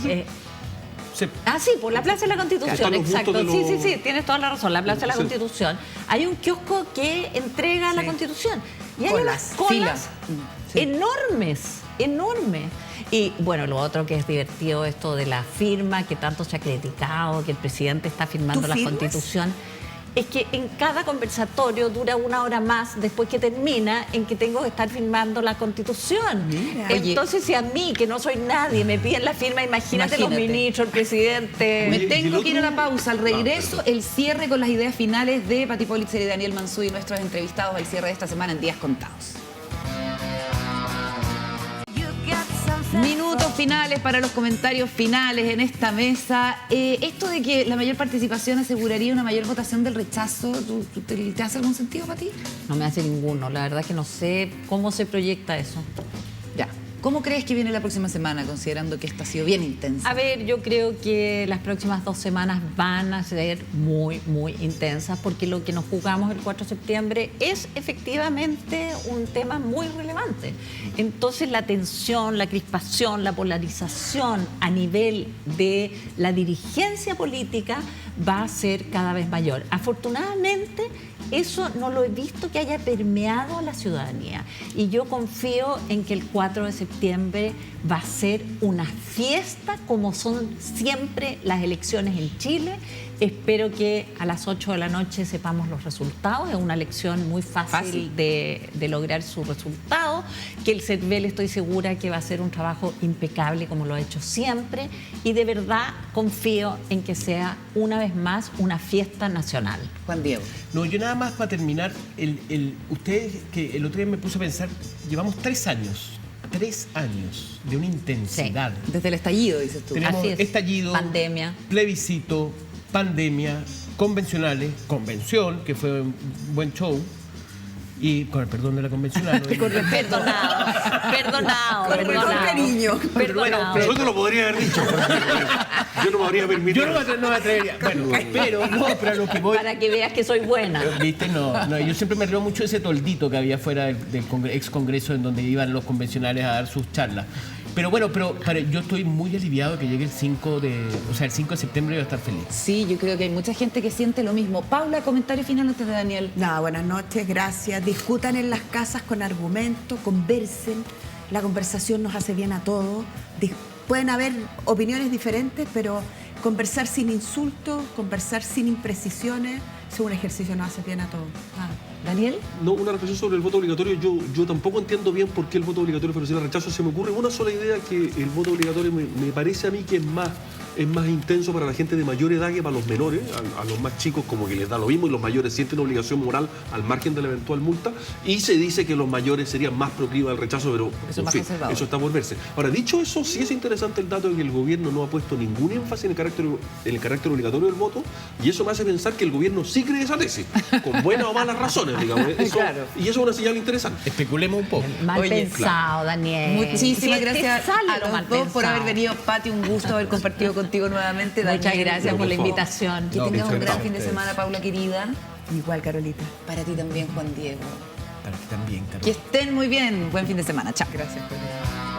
Sí, por la Plaza de la Constitución, exacto. Sí, tienes toda la razón, la Plaza de la Constitución. Hay un kiosco que entrega la Constitución. Y hay unas colas enormes. Y bueno, lo otro que es divertido, esto de la firma, que tanto se ha criticado, que el presidente está firmando la Constitución. Es que en cada conversatorio dura 1 hora más después que termina, en que tengo que estar firmando la Constitución. Mira. Entonces, si a mí, que no soy nadie, me piden la firma, imagínate los ministros, el presidente. Me tengo que ir a la pausa. Al regreso, el cierre con las ideas finales de Pati Pólitzer y Daniel Mansuy, nuestros entrevistados al cierre de esta semana en Días Contados. Minutos finales para los comentarios finales en esta mesa. Esto de que la mayor participación aseguraría una mayor votación del rechazo, ¿te hace algún sentido para ti? No me hace ninguno. La verdad es que no sé cómo se proyecta eso. Ya. ¿Cómo crees que viene la próxima semana, considerando que esta ha sido bien intensa? A ver, yo creo que las próximas 2 semanas van a ser muy, muy intensas, porque lo que nos jugamos el 4 de septiembre es efectivamente un tema muy relevante. Entonces, la tensión, la crispación, la polarización a nivel de la dirigencia política va a ser cada vez mayor. Afortunadamente, eso no lo he visto que haya permeado a la ciudadanía. Y yo confío en que el 4 de septiembre va a ser una fiesta, como son siempre las elecciones en Chile. Espero que a las 8 de la noche sepamos los resultados. Es una elección muy fácil de lograr su resultado. Que el CERVEL, estoy segura que va a hacer un trabajo impecable como lo ha hecho siempre. Y de verdad confío en que sea una vez más una fiesta nacional. Juan Diego. No, yo nada más para terminar, ustedes, que el otro día me puse a pensar, llevamos 3 años de una intensidad. Sí, desde el estallido, dices tú. Tenemos Así es. estallido, pandemia, plebiscito, pandemia, convencionales, convención, que fue un buen show, y con el perdón de la convencional. Perdonado. Cariño. Pero yo te lo podría haber dicho. Yo no me habría permitido. Yo no me atrevería. Bueno, pero a lo que voy. Para que veas que soy buena. ¿Viste? No, yo siempre me río mucho de ese toldito que había fuera del ex congreso, en donde iban los convencionales a dar sus charlas. Pero bueno, yo estoy muy aliviado de que llegue el 5 de septiembre, y voy a estar feliz. Sí, yo creo que hay mucha gente que siente lo mismo. Paula, comentario final antes de Daniel. Nada, buenas noches, gracias. Discutan en las casas con argumentos, conversen. La conversación nos hace bien a todos. Pueden haber opiniones diferentes, pero conversar sin insultos, conversar sin imprecisiones, es un ejercicio que nos hace bien a todos. ¿Daniel? No, una reflexión sobre el voto obligatorio. Yo tampoco entiendo bien por qué el voto obligatorio ofreciera rechazo. Se me ocurre una sola idea, que el voto obligatorio me parece a mí que es más es más intenso para la gente de mayor edad que para los menores. A los más chicos como que les da lo mismo y los mayores sienten obligación moral al margen de la eventual multa. Y se dice que los mayores serían más proclives al rechazo, pero Eso es en más fin, conservador. eso está por verse. Ahora, dicho eso, sí es interesante el dato de que el gobierno no ha puesto ningún énfasis en el carácter obligatorio del voto, y eso me hace pensar que el gobierno sí cree esa tesis, con buenas o malas razones, digamos. Claro. Y eso es una señal interesante. Especulemos un poco. Mal Oye, pensado, Daniel. Muchísimas Si te gracias sale a lo mal los dos por pensado. haber venido. Pati, un gusto haber compartido contigo nuevamente. Muchas Daniel, gracias por la favor. invitación. Que No, tengas un muchas gran gracias fin de a ustedes. semana, Paula querida. Igual, Carolita. Para ti también, Juan Diego. Para ti también, Carlos. Que estén muy bien. Buen fin de semana. Chao. Gracias, Carolita.